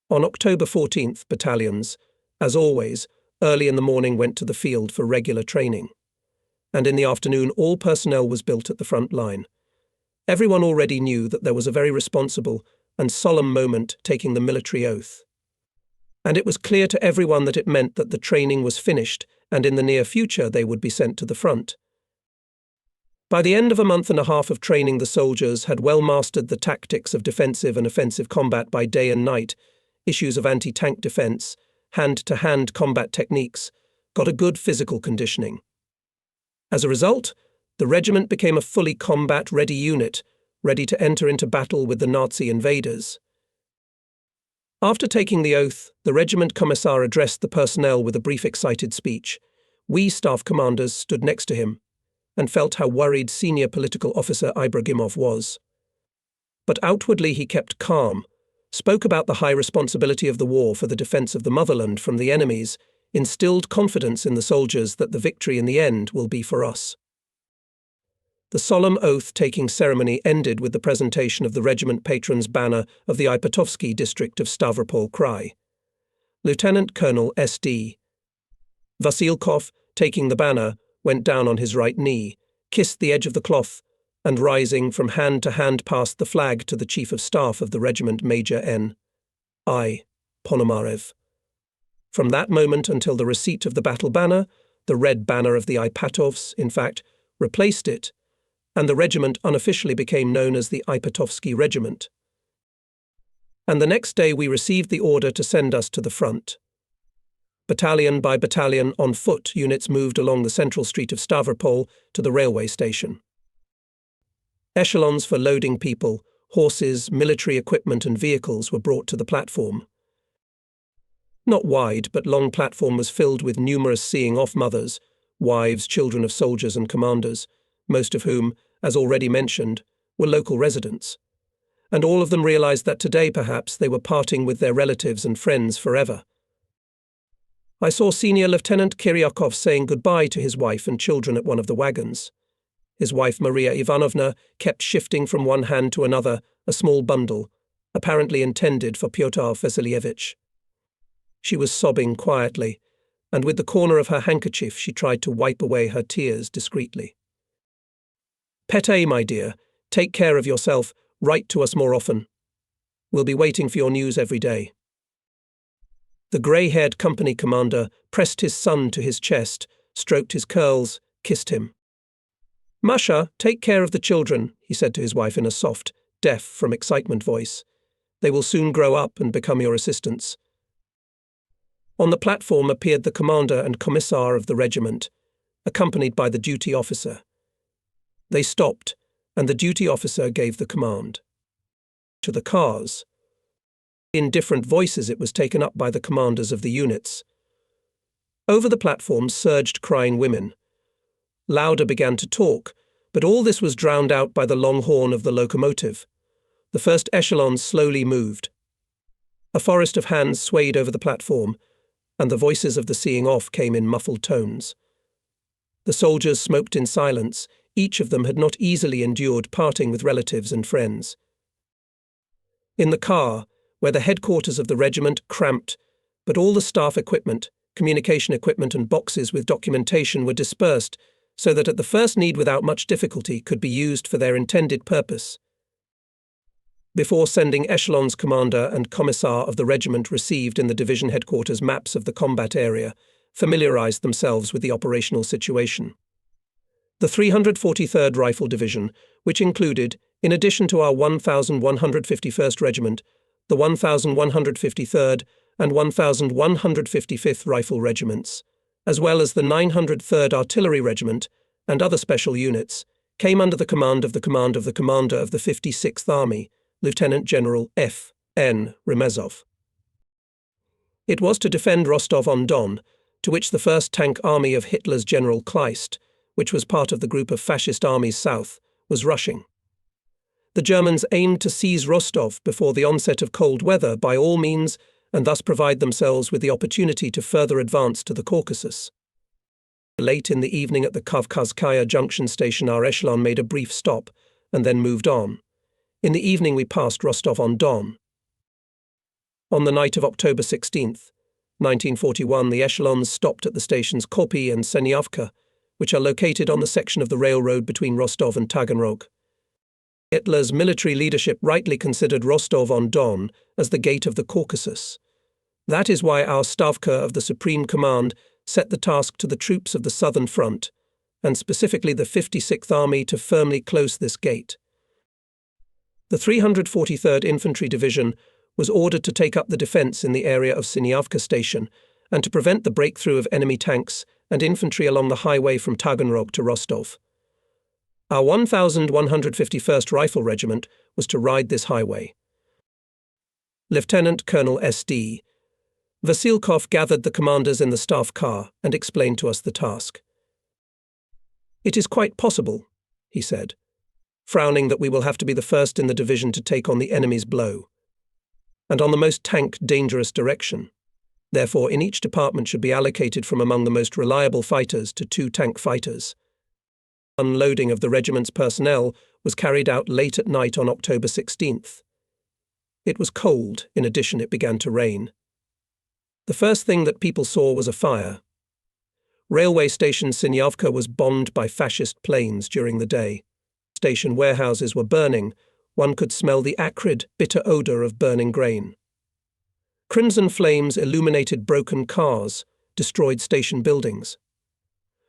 A: On October 14th, battalions, as always, early in the morning went to the field for regular training. And in the afternoon all personnel was built at the front line. Everyone already knew that there was a very responsible and solemn moment taking the military oath. And it was clear to everyone that it meant that the training was finished and in the near future they would be sent to the front. By the end of a month and a half of training, the soldiers had well mastered the tactics of defensive and offensive combat by day and night, issues of anti-tank defense, hand-to-hand combat techniques, got a good physical conditioning. As a result, the regiment became a fully combat-ready unit, ready to enter into battle with the Nazi invaders. After taking the oath, the regiment commissar addressed the personnel with a brief excited speech. We staff commanders stood next to him and felt how worried senior political officer Ibragimov was. But outwardly he kept calm, spoke about the high responsibility of the war for the defense of the motherland from the enemies, instilled confidence in the soldiers that the victory in the end will be for us. The solemn oath-taking ceremony ended with the presentation of the regiment patron's banner of the Ipatovsky district of Stavropol Krai. Lieutenant Colonel S.D. Vasilkov, taking the banner, went down on his right knee, kissed the edge of the cloth, and rising from hand to hand passed the flag to the Chief of Staff of the regiment, Major N. I. Ponomarev. From that moment until the receipt of the battle banner, the red banner of the Ipatovs, in fact, replaced it, and the regiment unofficially became known as the Ipatovsky Regiment. And the next day we received the order to send us to the front. Battalion by battalion, on foot, units moved along the central street of Stavropol to the railway station. Echelons for loading people, horses, military equipment and vehicles were brought to the platform. Not wide, but long platform was filled with numerous seeing-off mothers, wives, children of soldiers and commanders, most of whom, as already mentioned, were local residents. And all of them realized that today, perhaps, they were parting with their relatives and friends forever. I saw Senior Lieutenant Kiryakov saying goodbye to his wife and children at one of the wagons. His wife, Maria Ivanovna, kept shifting from one hand to another a small bundle, apparently intended for Pyotr Vasilievich. She was sobbing quietly, and with the corner of her handkerchief she tried to wipe away her tears discreetly. "Pete, my dear, take care of yourself, write to us more often." We'll be waiting for your news every day." The grey-haired company commander pressed his son to his chest, stroked his curls, kissed him. "Masha, take care of the children," he said to his wife in a soft, deaf from excitement voice. "They will soon grow up and become your assistants." On the platform appeared the commander and commissar of the regiment, accompanied by the duty officer. They stopped, and the duty officer gave the command. To the cars. In different voices it was taken up by the commanders of the units. Over the platform surged crying women. Louder began to talk, but all this was drowned out by the long horn of the locomotive. The first echelon slowly moved. A forest of hands swayed over the platform, and the voices of the seeing off came in muffled tones. The soldiers smoked in silence. Each of them had not easily endured parting with relatives and friends. In the car, where the headquarters of the regiment cramped, but all the staff equipment, communication equipment and boxes with documentation were dispersed so that at the first need without much difficulty could be used for their intended purpose. Before sending echelons, commander and commissar of the regiment received in the division headquarters maps of the combat area, familiarized themselves with the operational situation. The 343rd Rifle Division, which included, in addition to our 1151st Regiment, the 1153rd and 1155th Rifle Regiments, as well as the 903rd Artillery Regiment and other special units, came under the command of the commander of the 56th Army, Lieutenant General F. N. Remezov. It was to defend Rostov-on-Don, to which the 1st Tank Army of Hitler's General Kleist, which was part of the group of fascist armies south, was rushing. The Germans aimed to seize Rostov before the onset of cold weather by all means, and thus provide themselves with the opportunity to further advance to the Caucasus. Late in the evening at the Kavkazskaya Junction station, our echelon made a brief stop and then moved on. In the evening we passed Rostov-on-Don. On the night of October 16th, 1941, the echelons stopped at the stations Kopy and Seniavka, which are located on the section of the railroad between Rostov and Taganrog. Hitler's military leadership rightly considered Rostov-on-Don as the gate of the Caucasus. That is why our Stavka of the Supreme Command set the task to the troops of the Southern Front, and specifically the 56th Army, to firmly close this gate. The 343rd Infantry Division was ordered to take up the defence in the area of Siniavka Station and to prevent the breakthrough of enemy tanks and infantry along the highway from Taganrog to Rostov. Our 1151st Rifle Regiment was to ride this highway. Lieutenant Colonel S.D. Vasilkov gathered the commanders in the staff car and explained to us the task. "It is quite possible," he said, frowning, "that we will have to be the first in the division to take on the enemy's blow, and on the most dangerous direction. Therefore, in each department should be allocated from among the most reliable fighters to 2 tank fighters." Unloading of the regiment's personnel was carried out late at night on October 16th. It was cold. In addition, it began to rain. The first thing that people saw was a fire. Railway station Sinyavka was bombed by fascist planes during the day. Station warehouses were burning. One could smell the acrid, bitter odour of burning grain. Crimson flames illuminated broken cars, destroyed station buildings.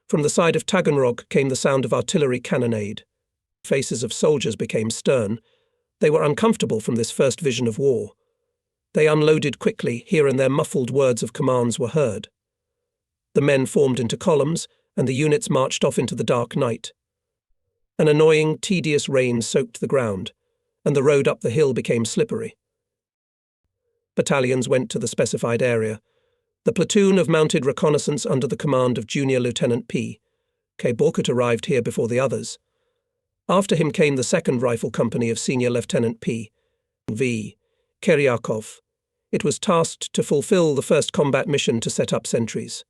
A: From the side of Taganrog came the sound of artillery cannonade. Faces of soldiers became stern. They were uncomfortable from this first vision of war. They unloaded quickly. Here and there muffled words of commands were heard. The men formed into columns, and the units marched off into the dark night. An annoying, tedious rain soaked the ground, and the road up the hill became slippery. Battalions went to the specified area. The platoon of mounted reconnaissance under the command of Junior Lieutenant P. K. Borkut arrived here before the others. After him came the 2nd Rifle Company of Senior Lieutenant P. V. Kiryakov. It was tasked to fulfill the first combat mission to set up sentries.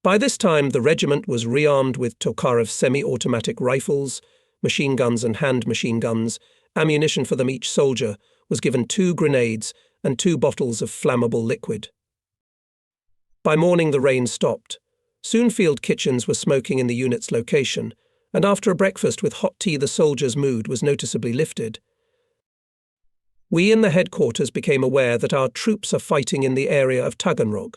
A: By this time, the regiment was rearmed with Tokarev semi-automatic rifles, machine guns and hand machine guns. Ammunition for them. Each soldier was given 2 grenades and 2 bottles of flammable liquid. By morning the rain stopped. Soon field kitchens were smoking in the unit's location, and after a breakfast with hot tea the soldiers' mood was noticeably lifted. We in the headquarters became aware that our troops are fighting in the area of Taganrog.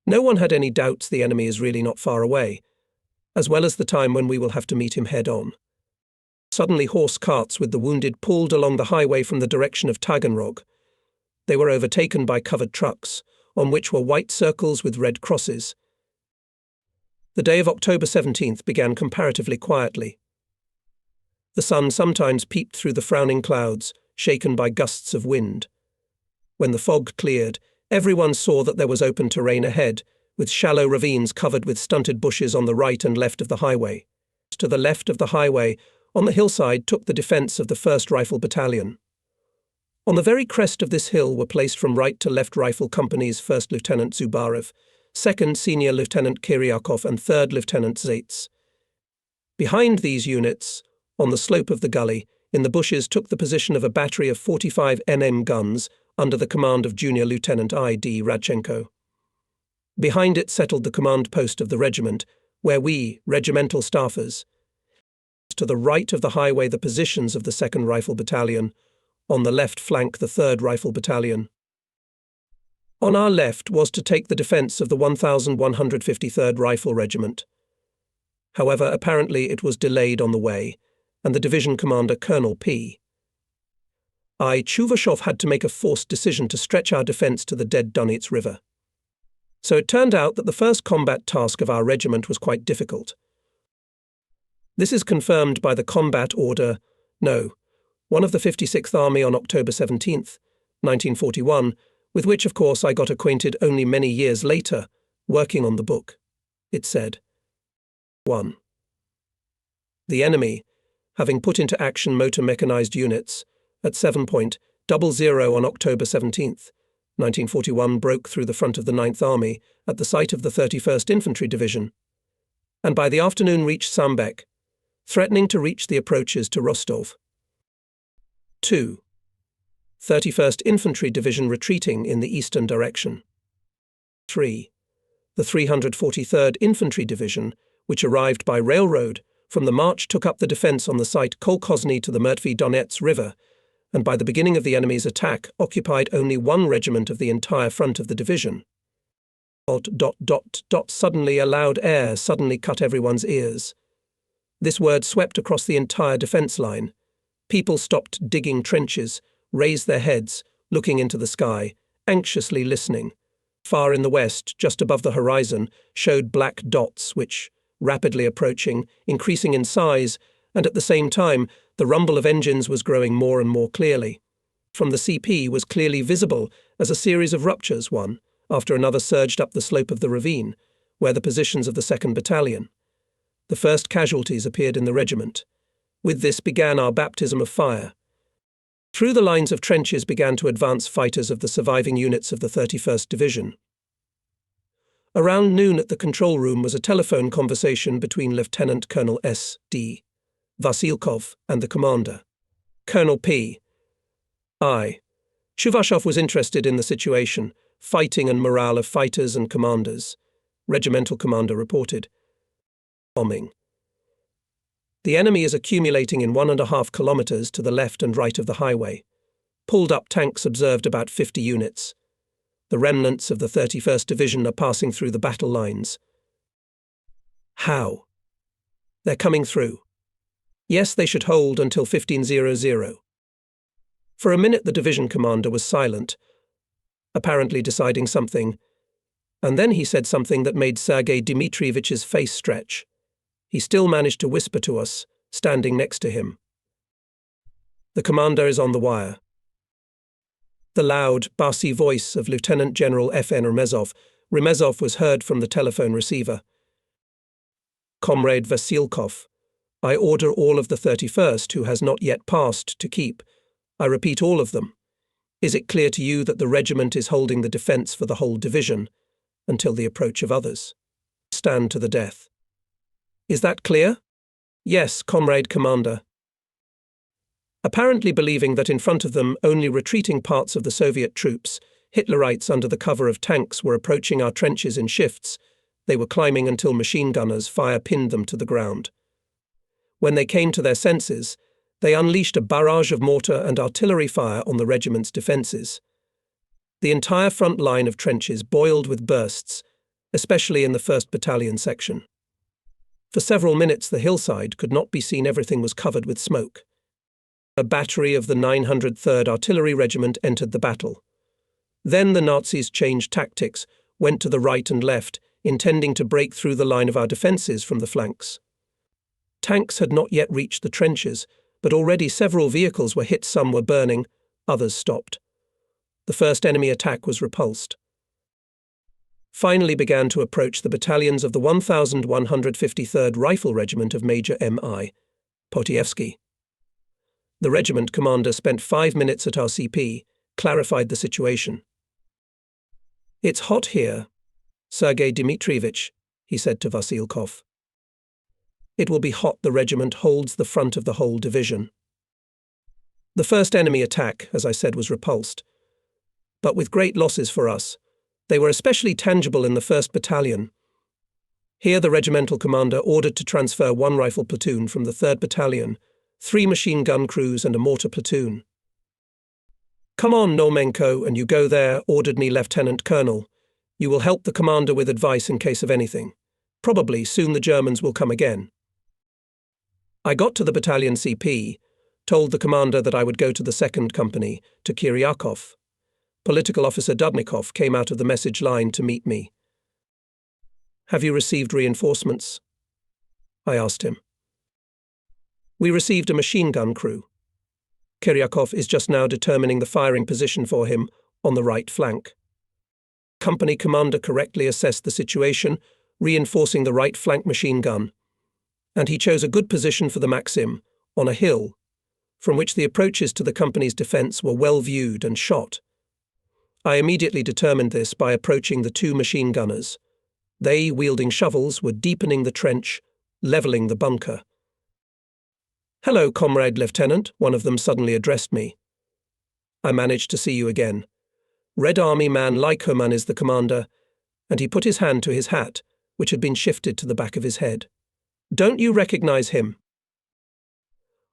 A: No one had any doubts the enemy is really not far away, as well as the time when we will have to meet him head-on. Suddenly horse carts with the wounded pulled along the highway from the direction of Taganrog. They were overtaken by covered trucks, on which were white circles with red crosses. The day of October 17th began comparatively quietly. The sun sometimes peeped through the frowning clouds, shaken by gusts of wind. When the fog cleared, everyone saw that there was open terrain ahead, with shallow ravines covered with stunted bushes on the right and left of the highway. To the left of the highway, on the hillside, took the defence of the 1st Rifle Battalion. On the very crest of this hill were placed from right to left rifle companies 1st Lieutenant Zubarev, 2nd Senior Lieutenant Kiryakov and 3rd Lieutenant Zaitz. Behind these units, on the slope of the gully, in the bushes took the position of a battery of 45 NM guns under the command of Junior Lieutenant I.D. Radchenko. Behind it settled the command post of the regiment, where we, regimental staffers. To the right of the highway the positions of the 2nd Rifle Battalion, on the left flank the 3rd Rifle Battalion. On our left was to take the defence of the 1153rd Rifle Regiment. However, apparently it was delayed on the way, and the division commander, Colonel P. I. Chuvashov, had to make a forced decision to stretch our defence to the dead Donets River. So it turned out that the first combat task of our regiment was quite difficult. This is confirmed by the Combat Order No. 1 of the 56th Army on October 17th, 1941, with which, of course, I got acquainted only many years later, working on the book. It said, 1. The enemy, having put into action motor mechanized units, at 7.00 on October 17th, 1941, broke through the front of the 9th Army at the site of the 31st Infantry Division, and by the afternoon reached Sambek, threatening to reach the approaches to Rostov. 2. 31st Infantry Division retreating in the eastern direction. 3. The 343rd Infantry Division, which arrived by railroad, from the march took up the defence on the site Kolkhozny to the Murtvy Donets River, and by the beginning of the enemy's attack occupied only one regiment of the entire front of the division. Suddenly a loud air suddenly cut everyone's ears. This word swept across the entire defence line. People stopped digging trenches, raised their heads, looking into the sky, anxiously listening. Far in the west, just above the horizon, showed black dots which, rapidly approaching, increasing in size, and at the same time, the rumble of engines was growing more and more clearly. From the CP was clearly visible as a series of ruptures, one after another, surged up the slope of the ravine, where the positions of the 2nd Battalion. The first casualties appeared in the regiment. With this began our baptism of fire. Through the lines of trenches began to advance fighters of the surviving units of the 31st Division. Around noon at the control room was a telephone conversation between Lieutenant Colonel S.D. Vasilkov and the commander, Colonel P. I. Chuvashov was interested in the situation, fighting and morale of fighters and commanders. Regimental commander reported. Bombing. The enemy is accumulating in 1.5 kilometers to the left and right of the highway. Pulled-up tanks observed about 50 units. The remnants of the 31st Division are passing through the battle lines. How? They're coming through. Yes, they should hold until 15:00. For a minute the division commander was silent, apparently deciding something, and then he said something that made Sergei Dmitrievich's face stretch. He still managed to whisper to us, standing next to him. The commander is on the wire. The loud, bassy voice of Lieutenant General F.N. Remezov was heard from the telephone receiver. Comrade Vasilkov, I order all of the 31st who has not yet passed to keep. I repeat, all of them. Is it clear to you that the regiment is holding the defence for the whole division until the approach of others? Stand to the death. Is that clear? Yes, Comrade Commander. Apparently believing that in front of them only retreating parts of the Soviet troops, Hitlerites under the cover of tanks were approaching our trenches in shifts. They were climbing until machine gunners' fire pinned them to the ground. When they came to their senses, They unleashed a barrage of mortar and artillery fire on the regiment's defences. The entire front line of trenches boiled with bursts, especially in the 1st Battalion section. For several minutes the hillside could not be seen, everything was covered with smoke. A battery of the 903rd Artillery Regiment entered the battle. Then the Nazis changed tactics, went to the right and left, intending to break through the line of our defences from the flanks. Tanks had not yet reached the trenches, but already several vehicles were hit, some were burning, others stopped. The first enemy attack was repulsed. Finally began to approach the battalions of the 1153rd Rifle Regiment of Major M.I. Potievsky. The regiment commander spent 5 minutes at our CP, clarified the situation. "It's hot here, Sergei Dmitrievich," he said to Vasilkov. "It will be hot. The regiment holds the front of the whole division." The first enemy attack, as I said, was repulsed, but with great losses for us. They were especially tangible in the 1st Battalion. Here the regimental commander ordered to transfer 1 rifle platoon from the 3rd Battalion, 3 machine gun crews and a mortar platoon. "Come on, Nomenko, and you go there," ordered me Lieutenant Colonel. "You will help the commander with advice in case of anything. Probably soon the Germans will come again." I got to the battalion CP, told the commander that I would go to the 2nd Company, to Kiryakov. Political officer Dudnikov came out of the message line to meet me. "Have you received reinforcements?" I asked him. "We received a machine gun crew. Kiryakov is just now determining the firing position for him on the right flank." Company commander correctly assessed the situation, reinforcing the right flank machine gun, and he chose a good position for the Maxim, on a hill, from which the approaches to the company's defence were well viewed and shot. I immediately determined this by approaching the 2 machine gunners. They, wielding shovels, were deepening the trench, levelling the bunker. "Hello, Comrade Lieutenant," one of them suddenly addressed me. "I managed to see you again. Red Army man Lykoman is the commander," and he put his hand to his hat, which had been shifted to the back of his head. "Don't you recognize him?"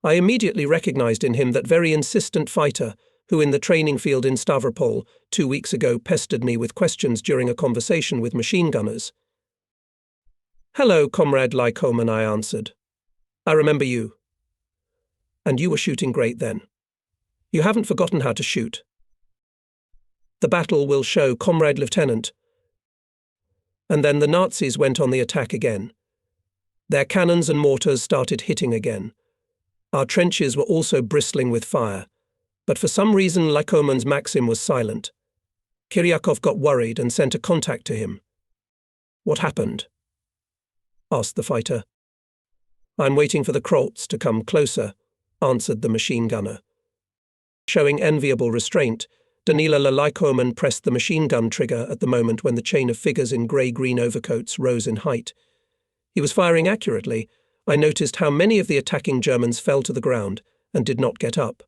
A: I immediately recognized in him that very insistent fighter who in the training field in Stavropol 2 weeks ago pestered me with questions during a conversation with machine gunners. "Hello, Comrade Lykoman," I answered. "I remember you. And you were shooting great then. You haven't forgotten how to shoot. The battle will show, Comrade Lieutenant." And then the Nazis went on the attack again. Their cannons and mortars started hitting again. Our trenches were also bristling with fire, but for some reason Lykoman's Maxim was silent. Kiryakov got worried and sent a contact to him. "What happened?" asked the fighter. "I'm waiting for the Krolts to come closer," answered the machine gunner. Showing enviable restraint, Danila Lykoman pressed the machine gun trigger at the moment when the chain of figures in grey-green overcoats rose in height. He was firing accurately. I noticed how many of the attacking Germans fell to the ground and did not get up.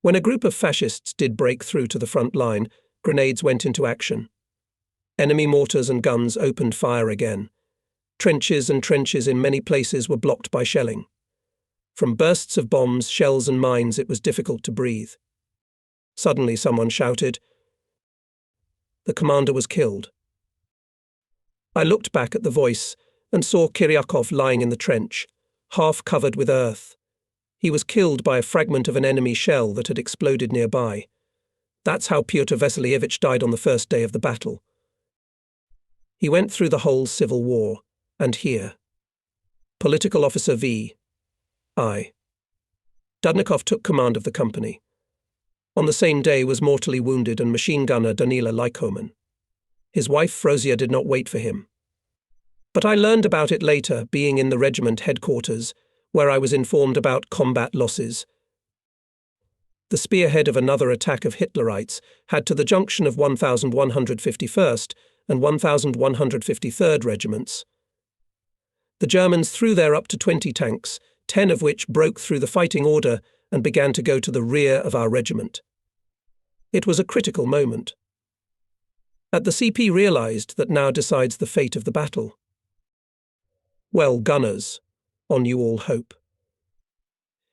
A: When a group of fascists did break through to the front line, grenades went into action. Enemy mortars and guns opened fire again. Trenches and trenches in many places were blocked by shelling. From bursts of bombs, shells and mines it was difficult to breathe. Suddenly someone shouted. The commander was killed. I looked back at the voice and saw Kiryakov lying in the trench, half covered with earth. He was killed by a fragment of an enemy shell that had exploded nearby. That's how Pyotr Vasilievich died on the first day of the battle. He went through the whole civil war, and here. Political Officer V. I. Dudnikov took command of the company. On the same day was mortally wounded and machine gunner Danila Lykoman. His wife Frozia did not wait for him. But I learned about it later, being in the regiment headquarters, where I was informed about combat losses. The spearhead of another attack of Hitlerites had to the junction of 1151st and 1153rd regiments. The Germans threw there up to 20 tanks, 10 of which broke through the fighting order and began to go to the rear of our regiment. It was a critical moment. At the CP realized that now decides the fate of the battle. Well, gunners, on you all hope.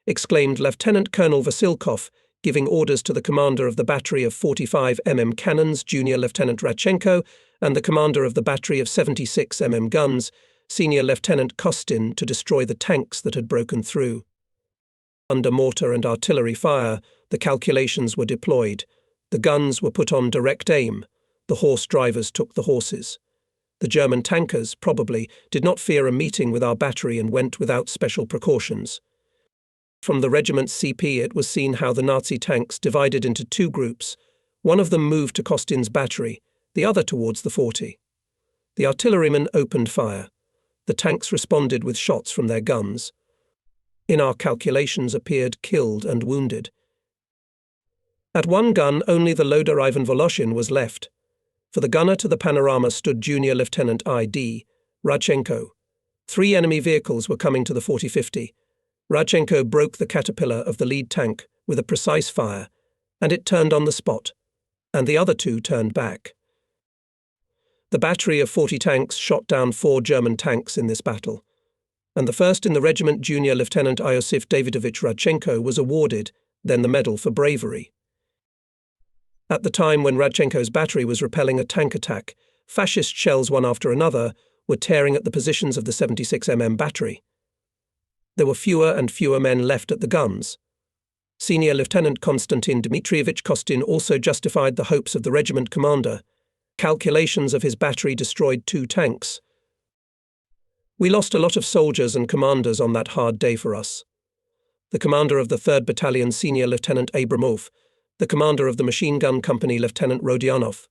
A: exclaimed Lieutenant Colonel Vasilkov, giving orders to the commander of the battery of 45 cannons, Junior Lieutenant Radchenko, and the commander of the battery of 76 guns, Senior Lieutenant Kostin, to destroy the tanks that had broken through. Under mortar and artillery fire, the calculations were deployed. The guns were put on direct aim. The horse drivers took the horses. The German tankers, probably, did not fear a meeting with our battery and went without special precautions. From the regiment's CP it was seen how the Nazi tanks divided into two groups. One of them moved to Kostin's battery, the other towards the 40. The artillerymen opened fire. The tanks responded with shots from their guns. In our calculations appeared killed and wounded. At one gun only the loader Ivan Voloshin was left. For the gunner to the panorama stood Junior Lieutenant I.D. Radchenko. 3 enemy vehicles were coming to the 40-50. Radchenko broke the caterpillar of the lead tank with a precise fire, and it turned on the spot, and the other 2 turned back. The battery of 40 tanks shot down 4 German tanks in this battle, and the first in the regiment, Junior Lieutenant Iosif Davidovich Radchenko, was awarded, then the Medal for Bravery. At the time when Radchenko's battery was repelling a tank attack, fascist shells one after another were tearing at the positions of the 76 battery. There were fewer and fewer men left at the guns. Senior Lieutenant Konstantin Dmitrievich Kostin also justified the hopes of the regiment commander. Calculations of his battery destroyed 2 tanks. We lost a lot of soldiers and commanders on that hard day for us. The commander of the 3rd Battalion, Senior Lieutenant Abramov, the commander of the machine gun company, Lieutenant Rodionov,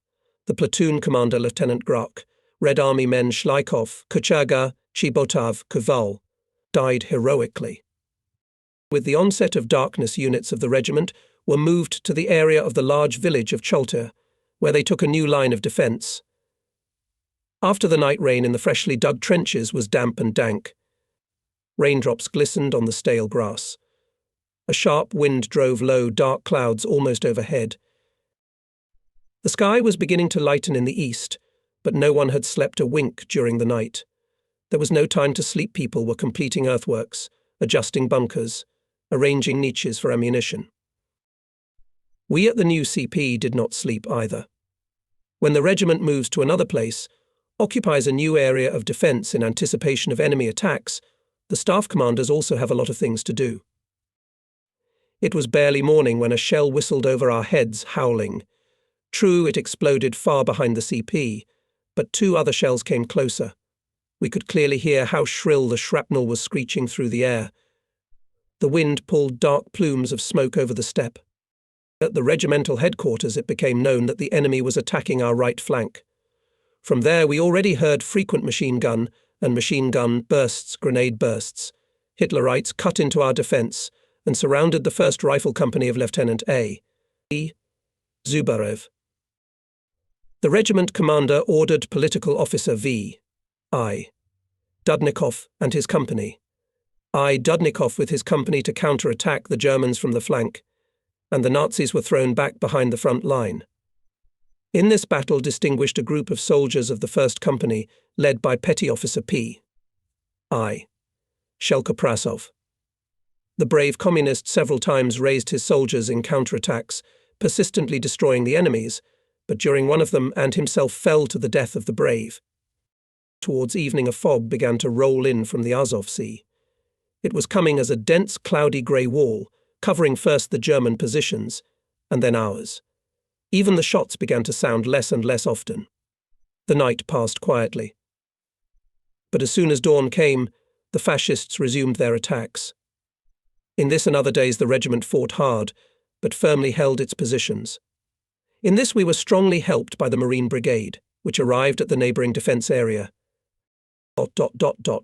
A: the platoon commander, Lieutenant Grok, Red Army men Shlikov, Kuchaga, Chibotov, Koval, died heroically. With the onset of darkness, units of the regiment were moved to the area of the large village of Cholta, where they took a new line of defence. After the night rain in the freshly dug trenches was damp and dank. Raindrops glistened on the stale grass. A sharp wind drove low, dark clouds almost overhead. The sky was beginning to lighten in the east, but no one had slept a wink during the night. There was no time to sleep. People were completing earthworks, adjusting bunkers, arranging niches for ammunition. We at the new CP did not sleep either. When the regiment moves to another place, occupies a new area of defence in anticipation of enemy attacks, the staff commanders also have a lot of things to do. It was barely morning when a shell whistled over our heads, howling. True, it exploded far behind the CP, but 2 other shells came closer. We could clearly hear how shrill the shrapnel was screeching through the air. The wind pulled dark plumes of smoke over the steppe. At the regimental headquarters it became known that the enemy was attacking our right flank. From there we already heard frequent machine gun and machine gun bursts, grenade bursts. Hitlerites cut into our defence and surrounded the 1st Rifle Company of Lieutenant A. Zubarev. The regiment commander ordered political officer V. I. Dudnikov and his company. I. Dudnikov with his company to counter-attack the Germans from the flank, and the Nazis were thrown back behind the front line. In this battle distinguished a group of soldiers of the 1st Company led by Petty Officer P. I. Shelkoprasov. The brave communist several times raised his soldiers in counterattacks, persistently destroying the enemies, but during one of them and himself fell to the death of the brave. Towards evening a fog began to roll in from the Azov Sea. It was coming as a dense, cloudy grey wall, covering first the German positions, and then ours. Even the shots began to sound less and less often. The night passed quietly. But as soon as dawn came, the fascists resumed their attacks. In this and other days the regiment fought hard, but firmly held its positions. In this we were strongly helped by the Marine Brigade, which arrived at the neighbouring defence area.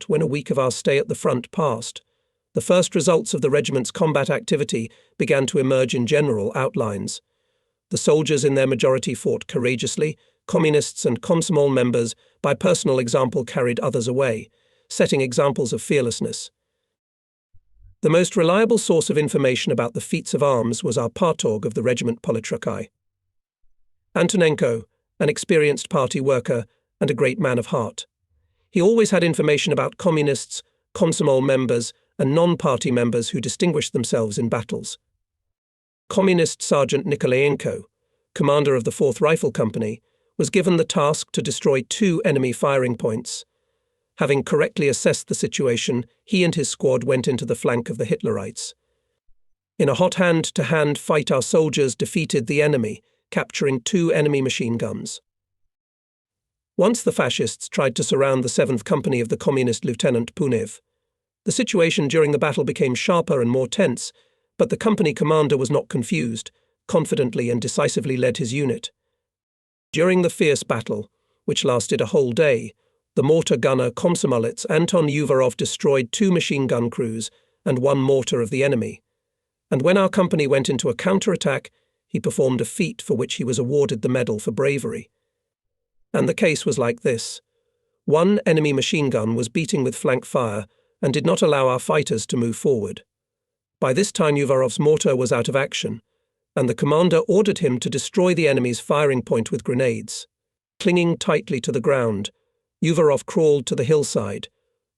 A: When a week of our stay at the front passed, the first results of the regiment's combat activity began to emerge in general outlines. The soldiers in their majority fought courageously. Communists and Komsomol members, by personal example, carried others away, setting examples of fearlessness. The most reliable source of information about the feats of arms was our Partorg of the regiment Politrukai. Antonenko, an experienced party worker and a great man of heart. He always had information about communists, Komsomol members, and non-party members who distinguished themselves in battles. Communist Sergeant Nikolayenko, commander of the 4th Rifle Company, was given the task to destroy 2 enemy firing points. Having correctly assessed the situation, he and his squad went into the flank of the Hitlerites. In a hot hand-to-hand fight, our soldiers defeated the enemy, capturing 2 enemy machine guns. Once the fascists tried to surround the 7th Company of the Communist Lieutenant Punev. The situation during the battle became sharper and more tense, but the company commander was not confused, confidently and decisively led his unit. During the fierce battle, which lasted a whole day, the mortar gunner Komsomolets Anton Uvarov destroyed 2 machine gun crews and 1 mortar of the enemy. And when our company went into a counterattack, he performed a feat for which he was awarded the Medal for Bravery. And the case was like this. 1 enemy machine gun was beating with flank fire and did not allow our fighters to move forward. By this time Uvarov's mortar was out of action, and the commander ordered him to destroy the enemy's firing point with grenades. Clinging tightly to the ground, Uvarov crawled to the hillside,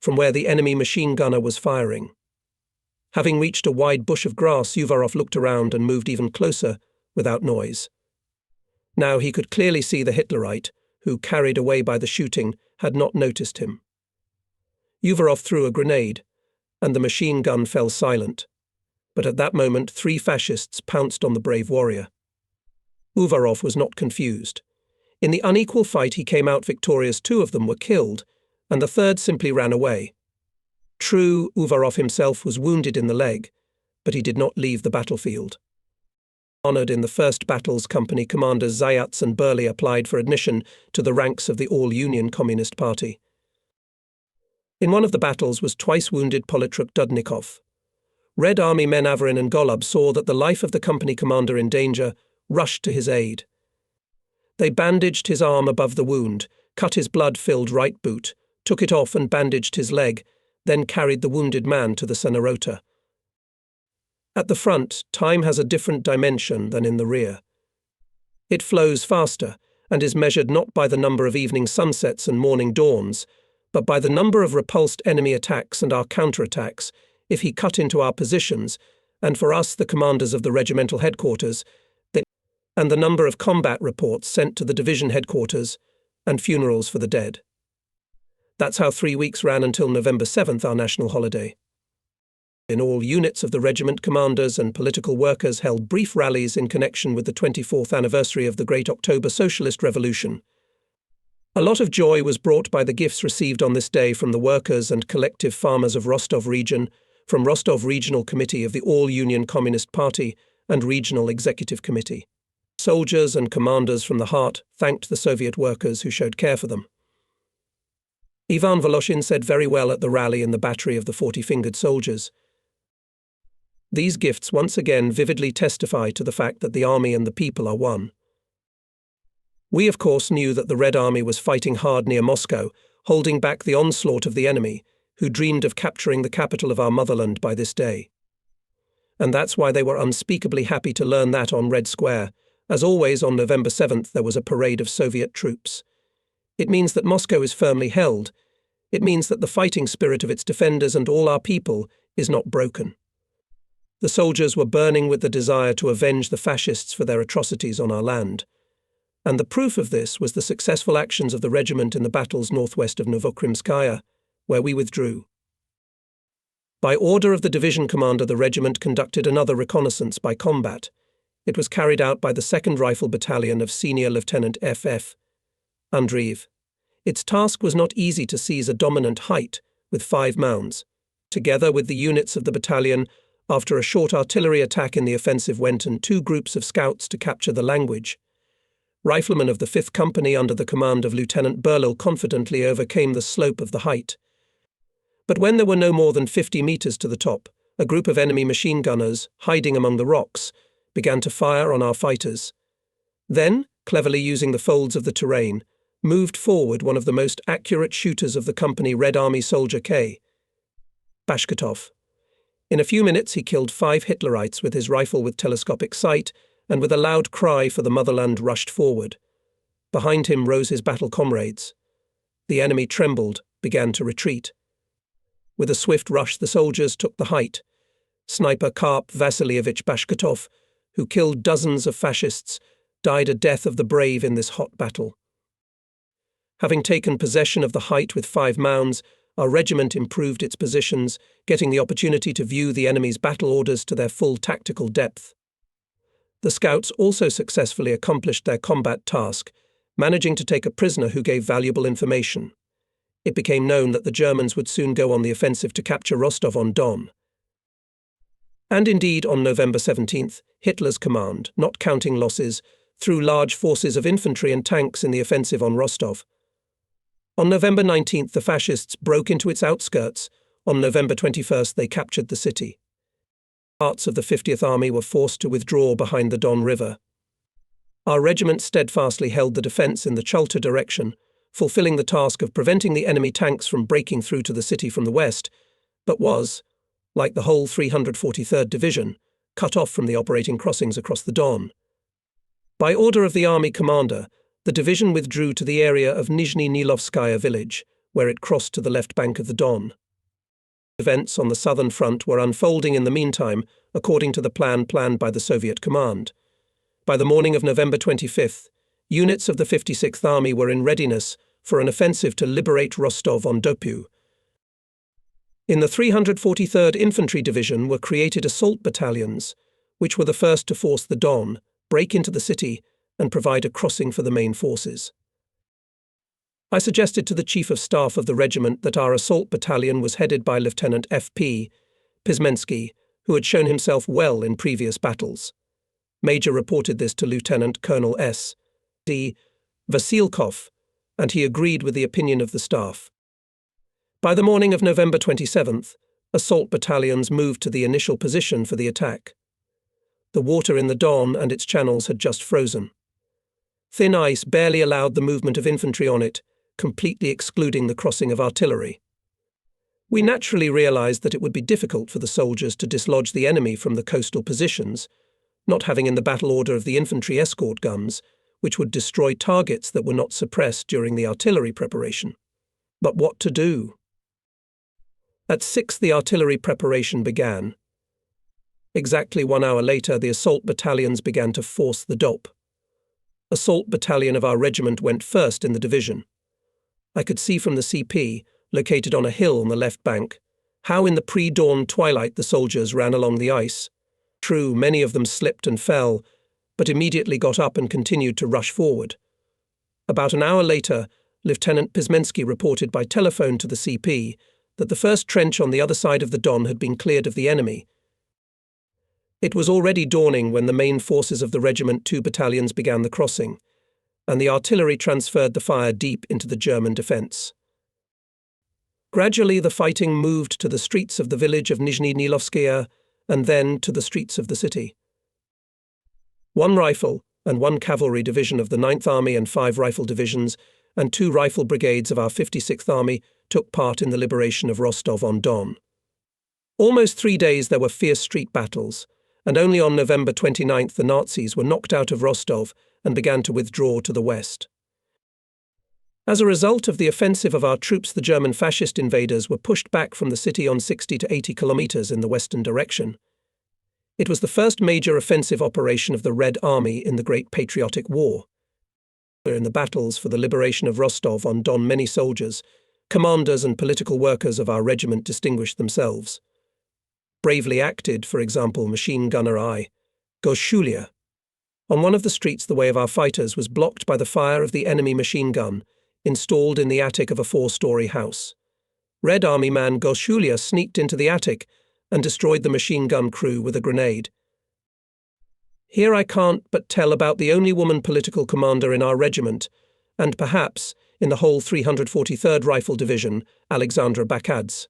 A: from where the enemy machine gunner was firing. Having reached a wide bush of grass, Uvarov looked around and moved even closer, without noise. Now he could clearly see the Hitlerite, who, carried away by the shooting, had not noticed him. Uvarov threw a grenade, and the machine gun fell silent. But at that moment 3 fascists pounced on the brave warrior. Uvarov was not confused. In the unequal fight he came out victorious. 2 of them were killed, and the 3rd simply ran away. True, Uvarov himself was wounded in the leg, but he did not leave the battlefield. Honored in the first battles, company commanders Zayats and Burley applied for admission to the ranks of the All-Union Communist Party. In one of the battles was twice wounded Politruk Dudnikov. Red Army men Averin and Golub saw that the life of the company commander in danger, rushed to his aid. They bandaged his arm above the wound, cut his blood-filled right boot, took it off and bandaged his leg, then carried the wounded man to the Senarota. At the front, time has a different dimension than in the rear. It flows faster and is measured not by the number of evening sunsets and morning dawns, but by the number of repulsed enemy attacks and our counterattacks, if he cut into our positions, and for us, the commanders of the regimental headquarters, and the number of combat reports sent to the division headquarters, and funerals for the dead. That's how 3 weeks ran until November 7th, our national holiday. In all units of the regiment, commanders and political workers held brief rallies in connection with the 24th anniversary of the Great October Socialist Revolution. A lot of joy was brought by the gifts received on this day from the workers and collective farmers of Rostov region, from Rostov Regional Committee of the All-Union Communist Party and Regional Executive Committee. Soldiers and commanders from the heart thanked the Soviet workers who showed care for them. Ivan Voloshin said very well at the rally in the battery of the 40-fingered soldiers. These gifts once again vividly testify to the fact that the army and the people are one. We, of course, knew that the Red Army was fighting hard near Moscow, holding back the onslaught of the enemy, who dreamed of capturing the capital of our motherland by this day. And that's why they were unspeakably happy to learn that on Red Square, as always on November 7th there was a parade of Soviet troops. It means that Moscow is firmly held. It means that the fighting spirit of its defenders and all our people is not broken. The soldiers were burning with the desire to avenge the fascists for their atrocities on our land. And the proof of this was the successful actions of the regiment in the battles northwest of Novokrimskaya, where we withdrew. By order of the division commander, the regiment conducted another reconnaissance by combat. It was carried out by the 2nd Rifle Battalion of Senior Lieutenant F.F. Andreev. Its task was not easy to seize a dominant height with 5 mounds. Together with the units of the battalion, after a short artillery attack in the offensive went and 2 groups of scouts to capture the language. Riflemen of the 5th Company under the command of Lieutenant Burlil confidently overcame the slope of the height. But when there were no more than 50 meters to the top, a group of enemy machine gunners, hiding among the rocks, began to fire on our fighters. Then, cleverly using the folds of the terrain, moved forward one of the most accurate shooters of the company, Red Army Soldier K. Bashkatov. In a few minutes he killed 5 Hitlerites with his rifle with telescopic sight, and with a loud cry for the motherland rushed forward. Behind him rose his battle comrades. The enemy trembled, began to retreat. With a swift rush, the soldiers took the height. Sniper Karp Vasilievich Bashkatov, who killed dozens of fascists, died a death of the brave in this hot battle. Having taken possession of the height with 5 mounds, our regiment improved its positions, getting the opportunity to view the enemy's battle orders to their full tactical depth. The scouts also successfully accomplished their combat task, managing to take a prisoner who gave valuable information. It became known that the Germans would soon go on the offensive to capture Rostov-on-Don. And indeed, on November 17th, Hitler's command, not counting losses, threw large forces of infantry and tanks in the offensive on Rostov. On November 19th, the fascists broke into its outskirts. On November 21st, they captured the city. Parts of the 50th Army were forced to withdraw behind the Don River. Our regiment steadfastly held the defence in the Chulta direction, fulfilling the task of preventing the enemy tanks from breaking through to the city from the west, but was, like the whole 343rd Division, cut off from the operating crossings across the Don. By order of the army commander, the division withdrew to the area of Nizhny Nilovskaya village, where it crossed to the left bank of the Don. Events on the southern front were unfolding in the meantime, according to the plan planned by the Soviet command. By the morning of November 25th, units of the 56th Army were in readiness for an offensive to liberate Rostov-on-Don. In the 343rd Infantry Division were created assault battalions, which were the first to force the Don, break into the city, and provide a crossing for the main forces. I suggested to the Chief of Staff of the regiment that our assault battalion was headed by Lieutenant F.P. Pismensky, who had shown himself well in previous battles. Major reported this to Lieutenant Colonel S. D. Vasilkov, and he agreed with the opinion of the staff. By the morning of November 27th, assault battalions moved to the initial position for the attack. The water in the Don and its channels had just frozen. Thin ice barely allowed the movement of infantry on it, completely excluding the crossing of artillery. We naturally realized that it would be difficult for the soldiers to dislodge the enemy from the coastal positions, not having in the battle order of the infantry escort guns, which would destroy targets that were not suppressed during the artillery preparation. But what to do? At 6 the artillery preparation began. Exactly 1 hour later, the assault battalions began to force the Dop. Assault battalion of our regiment went first in the division. I could see from the CP, located on a hill on the left bank, how in the pre-dawn twilight the soldiers ran along the ice. True, many of them slipped and fell, but immediately got up and continued to rush forward. About an hour later, Lieutenant Pismensky reported by telephone to the CP that the first trench on the other side of the Don had been cleared of the enemy. It was already dawning when the main forces of the regiment 2 battalions began the crossing, and the artillery transferred the fire deep into the German defence. Gradually the fighting moved to the streets of the village of Nizhny Nilovskaya and then to the streets of the city. 1 rifle and 1 cavalry division of the 9th Army and 5 rifle divisions and 2 rifle brigades of our 56th Army took part in the liberation of Rostov-on-Don. Almost 3 days there were fierce street battles, and only on November 29th the Nazis were knocked out of Rostov and began to withdraw to the west. As a result of the offensive of our troops, the German fascist invaders were pushed back from the city on 60 to 80 kilometers in the western direction. It was the first major offensive operation of the Red Army in the Great Patriotic War. In the battles for the liberation of Rostov-on-Don, many soldiers, commanders and political workers of our regiment distinguished themselves. Bravely acted, for example, machine gunner I. Goshulia. On one of the streets, the way of our fighters was blocked by the fire of the enemy machine gun, installed in the attic of a 4-story house. Red Army man Goshulia sneaked into the attic and destroyed the machine gun crew with a grenade. Here I can't but tell about the only woman political commander in our regiment, and perhaps in the whole 343rd Rifle Division, Alexandra Bakadze.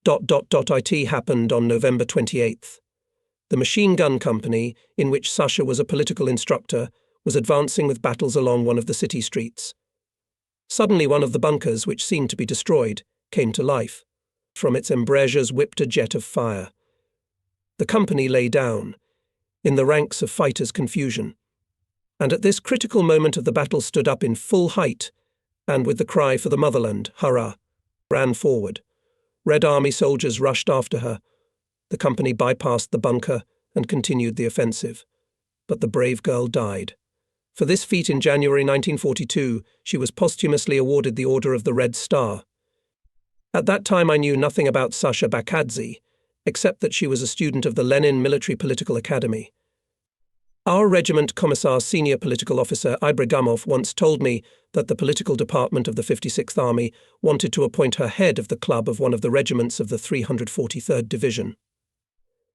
A: It happened on November 28th. The machine gun company, in which Sasha was a political instructor, was advancing with battles along one of the city streets. Suddenly one of the bunkers, which seemed to be destroyed, came to life. From its embrasures whipped a jet of fire. The company lay down, in the ranks of fighters' confusion, and at this critical moment of the battle stood up in full height, and with the cry for the motherland, hurrah, ran forward. Red Army soldiers rushed after her. The company bypassed the bunker and continued the offensive. But the brave girl died. For this feat in January 1942, she was posthumously awarded the Order of the Red Star. At that time I knew nothing about Sasha Bakadze, except that she was a student of the Lenin Military Political Academy. Our regiment commissar senior political officer Ibragimov once told me that the political department of the 56th Army wanted to appoint her head of the club of one of the regiments of the 343rd Division.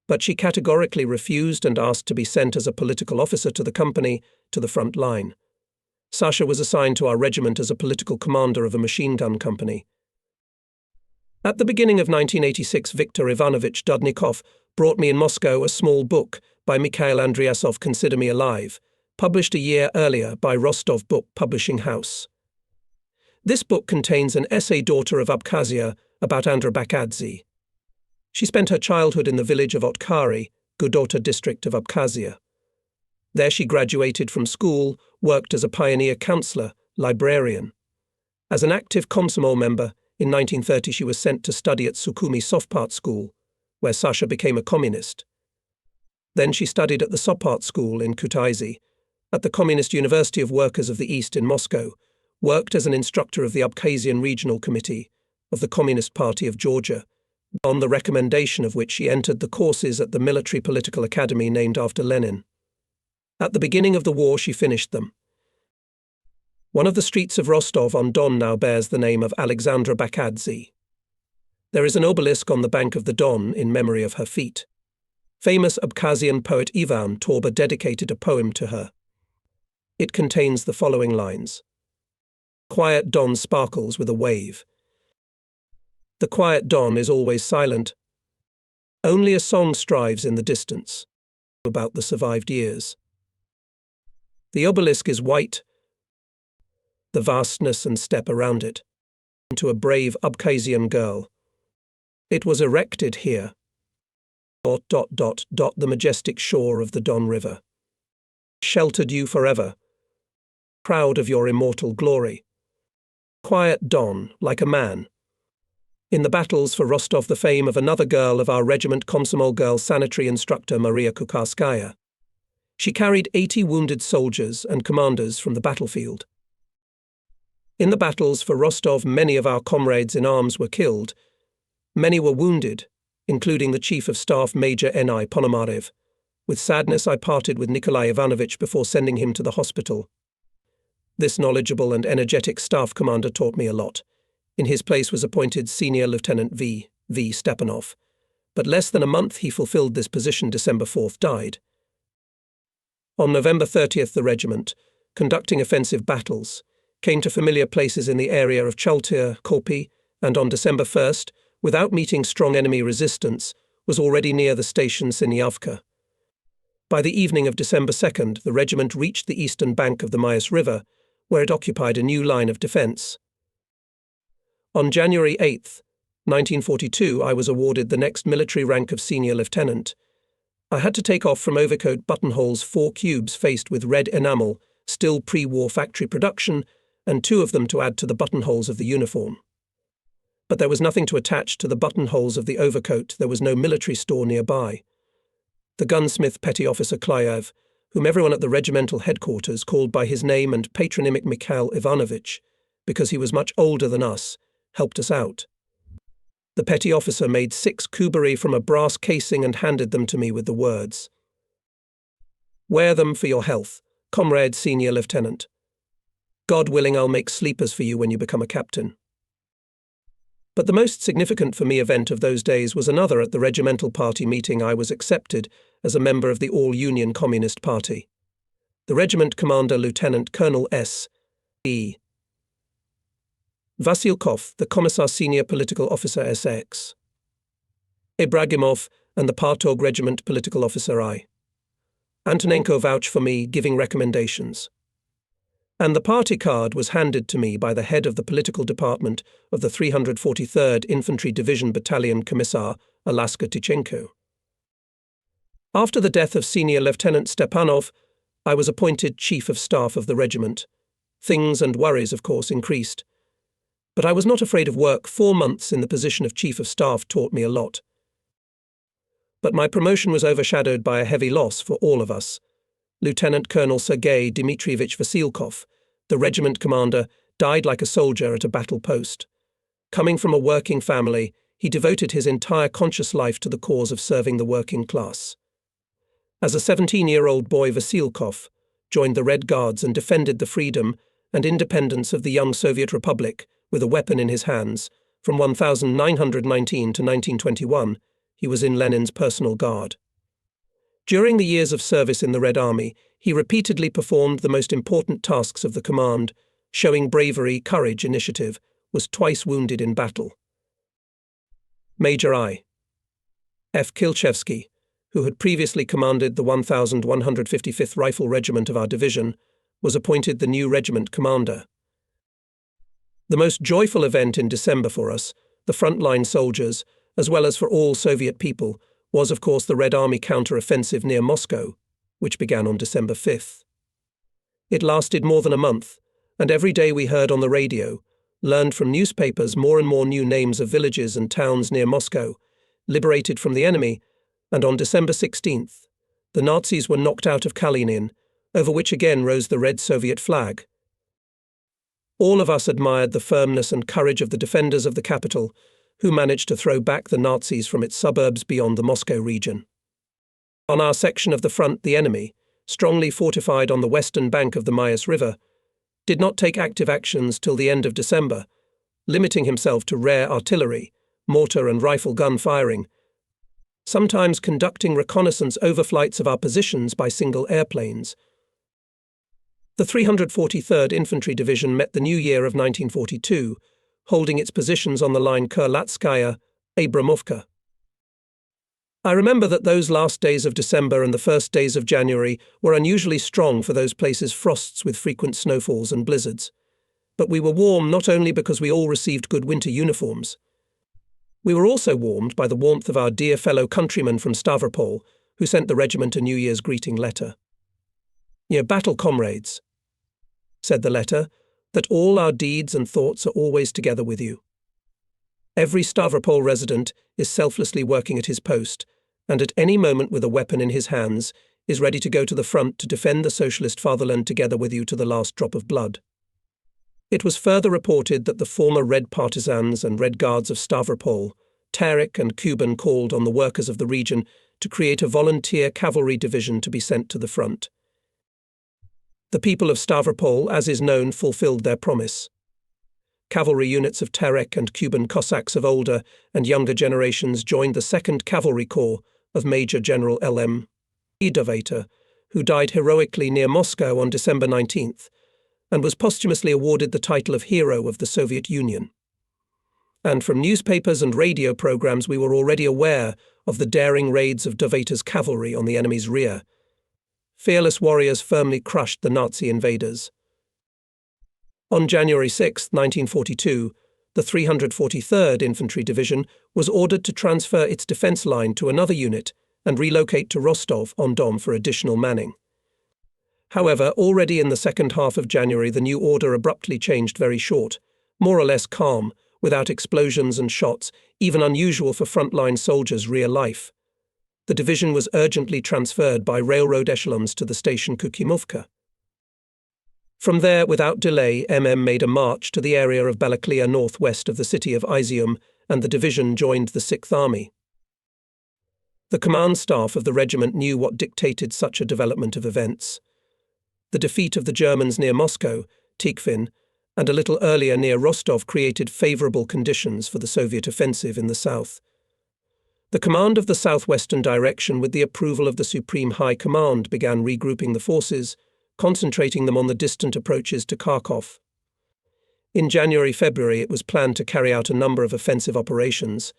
A: But she categorically refused and asked to be sent as a political officer to the company, to the front line. Sasha was assigned to our regiment as a political commander of a machine gun company. At the beginning of 1986, Viktor Ivanovich Dudnikov brought me in Moscow a small book by Mikhail Andriasov, Consider Me Alive, published a year earlier by Rostov Book Publishing House. This book contains an essay, Daughter of Abkhazia, about Andra Bakadze. She spent her childhood in the village of Otkari, Gudota district of Abkhazia. There she graduated from school, worked as a pioneer counselor, librarian. As an active Komsomol member, in 1930 she was sent to study at Sukhumi Sovpart School, where Sasha became a communist. Then she studied at the Sopart School in Kutaisi, at the Communist University of Workers of the East in Moscow, worked as an instructor of the Abkhazian Regional Committee of the Communist Party of Georgia, on the recommendation of which she entered the courses at the Military Political Academy named after Lenin. At the beginning of the war she finished them. One of the streets of Rostov-on-Don now bears the name of Alexandra Bakadze. There is an obelisk on the bank of the Don in memory of her feat. Famous Abkhazian poet Ivan Torba dedicated a poem to her. It contains the following lines. Quiet Don sparkles with a wave. The quiet Don is always silent. Only a song strives in the distance about the survived years. The obelisk is white, the vastness and step around it, to a brave Abkhazian girl. It was erected here. ... the majestic shore of the Don River. Sheltered you forever. Proud of your immortal glory. Quiet Don, like a man. In the battles for Rostov, the fame of another girl of our regiment, Komsomol girl sanitary instructor Maria Kukarskaya. She carried 80 wounded soldiers and commanders from the battlefield. In the battles for Rostov, many of our comrades in arms were killed. Many were wounded, including the Chief of Staff Major N.I. Ponomarev. With sadness I parted with Nikolai Ivanovich before sending him to the hospital. This knowledgeable and energetic staff commander taught me a lot. In his place was appointed Senior Lieutenant V. Stepanov. But less than a month he fulfilled this position. December 4th died. On November 30th the regiment, conducting offensive battles, came to familiar places in the area of Chaltyr, Kopi, and on December 1st, without meeting strong enemy resistance, was already near the station Sinyavka. By the evening of December 2nd, the regiment reached the eastern bank of the Mayas River, where it occupied a new line of defence. On January 8th, 1942, I was awarded the next military rank of senior lieutenant. I had to take off from overcoat buttonholes 4 cubes faced with red enamel, still pre-war factory production, and 2 of them to add to the buttonholes of the uniform. But there was nothing to attach to the buttonholes of the overcoat. There was no military store nearby. The gunsmith petty officer Klyaev, whom everyone at the regimental headquarters called by his name and patronymic Mikhail Ivanovich, because he was much older than us, helped us out. The petty officer made 6 kubari from a brass casing and handed them to me with the words, "Wear them for your health, comrade senior lieutenant. God willing, I'll make sleepers for you when you become a captain." But the most significant for me event of those days was another. At the regimental party meeting I was accepted as a member of the All-Union Communist Party. The regiment commander, Lieutenant Colonel S. E. Vasilkov, the Commissar Senior Political Officer SX. Ibragimov and the Partog Regiment Political Officer I. Antonenko vouched for me, giving recommendations. And the party card was handed to me by the head of the political department of the 343rd Infantry Division Battalion Commissar Alaska Tichenko. After the death of Senior Lieutenant Stepanov, I was appointed Chief of Staff of the regiment. Things and worries, of course, increased. But I was not afraid of work. 4 months in the position of Chief of Staff taught me a lot. But my promotion was overshadowed by a heavy loss for all of us. Lieutenant Colonel Sergei Dmitrievich Vasilkov, the regiment commander, died like a soldier at a battle post. Coming from a working family, he devoted his entire conscious life to the cause of serving the working class. As a 17-year-old boy, Vasilkov joined the Red Guards and defended the freedom and independence of the young Soviet Republic with a weapon in his hands. From 1919 to 1921, he was in Lenin's personal guard. During the years of service in the Red Army, he repeatedly performed the most important tasks of the command, showing bravery, courage, initiative, was twice wounded in battle. Major I. F. Kilchevsky, who had previously commanded the 1155th Rifle Regiment of our division, was appointed the new regiment commander. The most joyful event in December for us, the frontline soldiers, as well as for all Soviet people, was of course the Red Army counter-offensive near Moscow, which began on December 5th. It lasted more than a month, and every day we heard on the radio, learned from newspapers more and more new names of villages and towns near Moscow, liberated from the enemy, and on December 16th, the Nazis were knocked out of Kalinin, over which again rose the red Soviet flag. All of us admired the firmness and courage of the defenders of the capital, who managed to throw back the Nazis from its suburbs beyond the Moscow region. On our section of the front, the enemy, strongly fortified on the western bank of the Mayas River, did not take active actions till the end of December, limiting himself to rare artillery, mortar and rifle gun firing, sometimes conducting reconnaissance overflights of our positions by single airplanes. The 343rd Infantry Division met the new year of 1942, holding its positions on the line Kurlatskaya-Abramovka. I remember that those last days of December and the first days of January were unusually strong for those places, frosts with frequent snowfalls and blizzards. But we were warm not only because we all received good winter uniforms. We were also warmed by the warmth of our dear fellow countrymen from Stavropol, who sent the regiment a New Year's greeting letter. "Dear battle comrades," said the letter, "that all our deeds and thoughts are always together with you. Every Stavropol resident is selflessly working at his post, and at any moment with a weapon in his hands is ready to go to the front to defend the socialist fatherland together with you to the last drop of blood." It was further reported that the former Red Partisans and Red Guards of Stavropol, Terek and Kuban, called on the workers of the region to create a volunteer cavalry division to be sent to the front. The people of Stavropol, as is known, fulfilled their promise. Cavalry units of Terek and Kuban Cossacks of older and younger generations joined the 2nd Cavalry Corps of Major General L.M. Idovator, who died heroically near Moscow on December 19th, and was posthumously awarded the title of Hero of the Soviet Union. And from newspapers and radio programs we were already aware of the daring raids of Dovator's cavalry on the enemy's rear. Fearless warriors firmly crushed the Nazi invaders. On January 6, 1942, the 343rd Infantry Division was ordered to transfer its defense line to another unit and relocate to Rostov-on-Don for additional manning. However, already in the second half of January, the new order abruptly changed very short, more or less calm, without explosions and shots, even unusual for frontline soldiers' rear life. The division was urgently transferred by railroad echelons to the station Kukimovka. From there, without delay, made a march to the area of Balaklia northwest of the city of Izium, and the division joined the 6th Army. The command staff of the regiment knew what dictated such a development of events. The defeat of the Germans near Moscow, Tikhvin, and a little earlier near Rostov created favourable conditions for the Soviet offensive in the south. The command of the southwestern direction, with the approval of the Supreme High Command, began regrouping the forces, concentrating them on the distant approaches to Kharkov. In January-February, it was planned to carry out a number of offensive operations,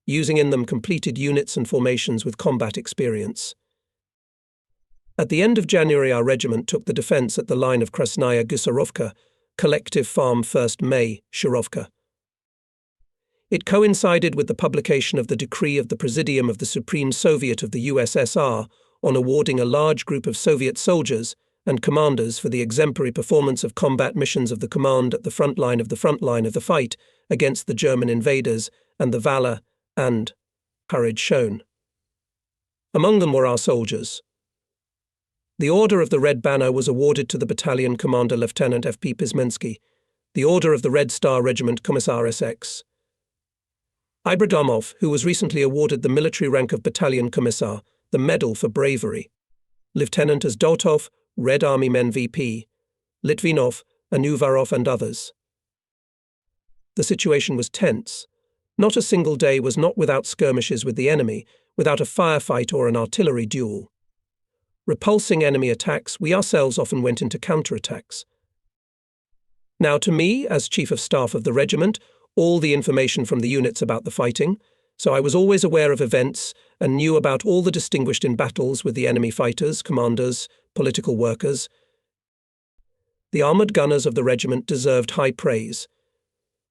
A: using in them completed units and formations with combat experience. At the end of January, our regiment took the defence at the line of Krasnaya Gusarovka, Collective Farm 1st May, Shirovka. It coincided with the publication of the decree of the Presidium of the Supreme Soviet of the USSR on awarding a large group of Soviet soldiers and commanders for the exemplary performance of combat missions of the command at the front line of the fight against the German invaders, and the valour and courage shown. Among them were our soldiers. The Order of the Red Banner was awarded to the battalion commander Lieutenant F.P. Pismensky, the Order of the Red Star Regiment Commissar S.X. Ibradomov, who was recently awarded the military rank of battalion commissar, the Medal for Bravery. Lieutenant Azdotov, Red Army Men VP, Litvinov, Anuvarov and others. The situation was tense. Not a single day was not without skirmishes with the enemy, without a firefight or an artillery duel. Repulsing enemy attacks, we ourselves often went into counterattacks. Now to me, as Chief of Staff of the regiment, all the information from the units about the fighting, so I was always aware of events and knew about all the distinguished in battles with the enemy fighters, commanders, political workers. The armoured gunners of the regiment deserved high praise.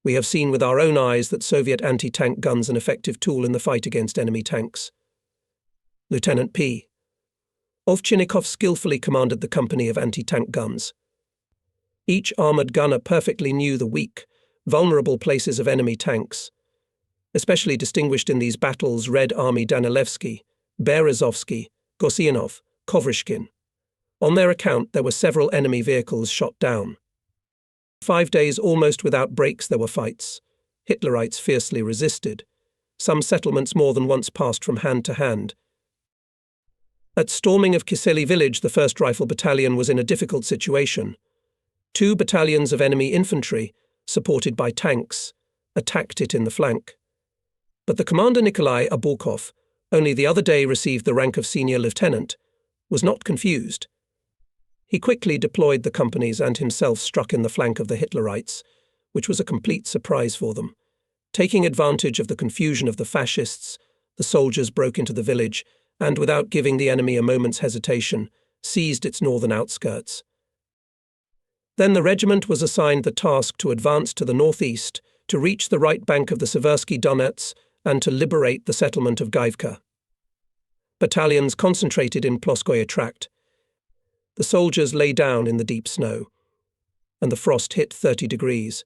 A: We have seen with our own eyes that Soviet anti-tank guns an effective tool in the fight against enemy tanks. Lieutenant P. Ovchinnikov skillfully commanded the company of anti-tank guns. Each armoured gunner perfectly knew the weak, vulnerable places of enemy tanks. Especially distinguished in these battles Red Army Danilevsky, Berezovsky, Gosyanov, Kovrishkin. On their account there were several enemy vehicles shot down. 5 days almost without breaks there were fights. Hitlerites fiercely resisted. Some settlements more than once passed from hand to hand. At storming of Kisely village, the 1st Rifle Battalion was in a difficult situation. 2 battalions of enemy infantry, supported by tanks, attacked it in the flank. But the commander Nikolai Abulkov, only the other day received the rank of senior lieutenant, was not confused. He quickly deployed the companies and himself struck in the flank of the Hitlerites, which was a complete surprise for them. Taking advantage of the confusion of the fascists, the soldiers broke into the village and, without giving the enemy a moment's hesitation, seized its northern outskirts. Then the regiment was assigned the task to advance to the northeast, to reach the right bank of the Seversky Donets and to liberate the settlement of Gaivka. Battalions concentrated in Ploskoye Tract. The soldiers lay down in the deep snow, and the frost hit 30 degrees,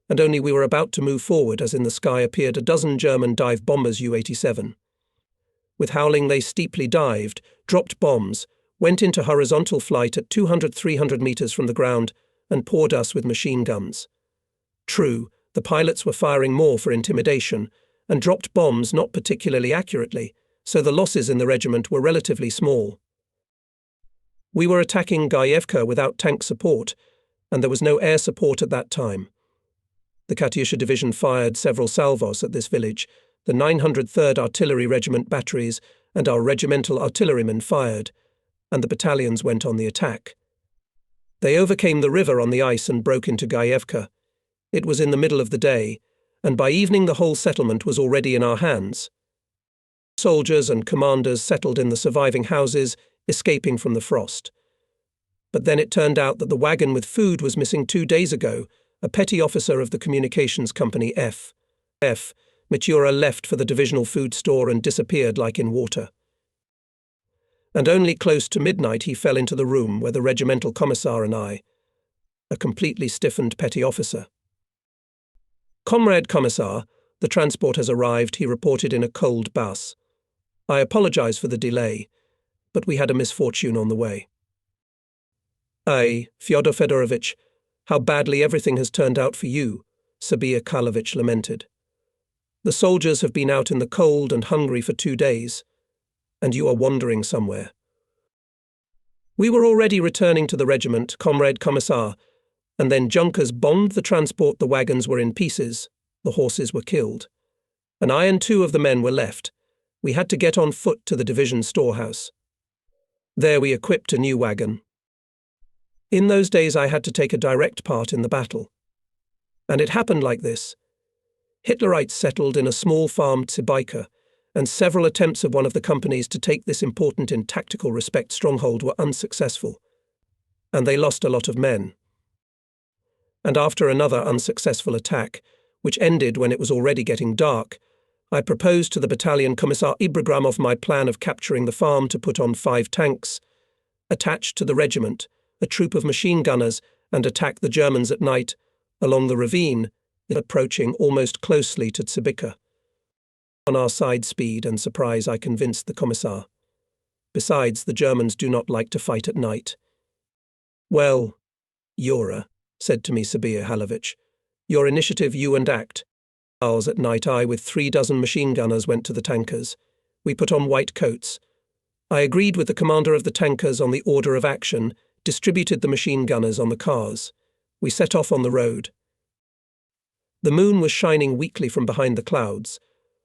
A: and only we were about to move forward as in the sky appeared a dozen German dive bombers U-87. With howling they steeply dived, dropped bombs, went into horizontal flight at 200-300 meters from the ground, and poured us with machine guns. True, the pilots were firing more for intimidation, and dropped bombs not particularly accurately, so the losses in the regiment were relatively small. We were attacking Gaevka without tank support, and there was no air support at that time. The Katyusha Division fired several salvos at this village, the 903rd Artillery Regiment batteries and our regimental artillerymen fired, and the battalions went on the attack. They overcame the river on the ice and broke into Gaevka. It was in the middle of the day, and by evening the whole settlement was already in our hands. Soldiers and commanders settled in the surviving houses, escaping from the frost. But then it turned out that the wagon with food was missing 2 days ago. A petty officer of the communications company F. Mitura left for the divisional food store and disappeared like in water. And only close to midnight he fell into the room where the regimental commissar and I, a completely stiffened petty officer. Comrade Commissar, the transport has arrived, he reported in a cold bass. I apologize for the delay, but we had a misfortune on the way. Fyodor Fedorovitch, how badly everything has turned out for you, Sabir Karlovich lamented. The soldiers have been out in the cold and hungry for 2 days, and you are wandering somewhere. We were already returning to the regiment, Comrade Commissar, and then Junkers bombed the transport. The wagons were in pieces, the horses were killed, and I and 2 of the men were left. We had to get on foot to the division storehouse. There we equipped a new wagon. In those days I had to take a direct part in the battle. And it happened like this. Hitlerites settled in a small farm Tsibaika, and several attempts of one of the companies to take this important in tactical respect stronghold were unsuccessful, and they lost a lot of men. And after another unsuccessful attack, which ended when it was already getting dark, I proposed to the battalion Commissar Ibragimov my plan of capturing the farm to put on 5 tanks, attached to the regiment, a troop of machine gunners and attack the Germans at night along the ravine, approaching almost closely to Tsibika. On our side speed and surprise, I convinced the Commissar. Besides, the Germans do not like to fight at night. Well, Yura, said to me Sabir Halovich, your initiative you and act. Ours at night I with 36 machine gunners went to the tankers. We put on white coats. I agreed with the commander of the tankers on the order of action, distributed the machine gunners on the cars. We set off on the road. The moon was shining weakly from behind the clouds,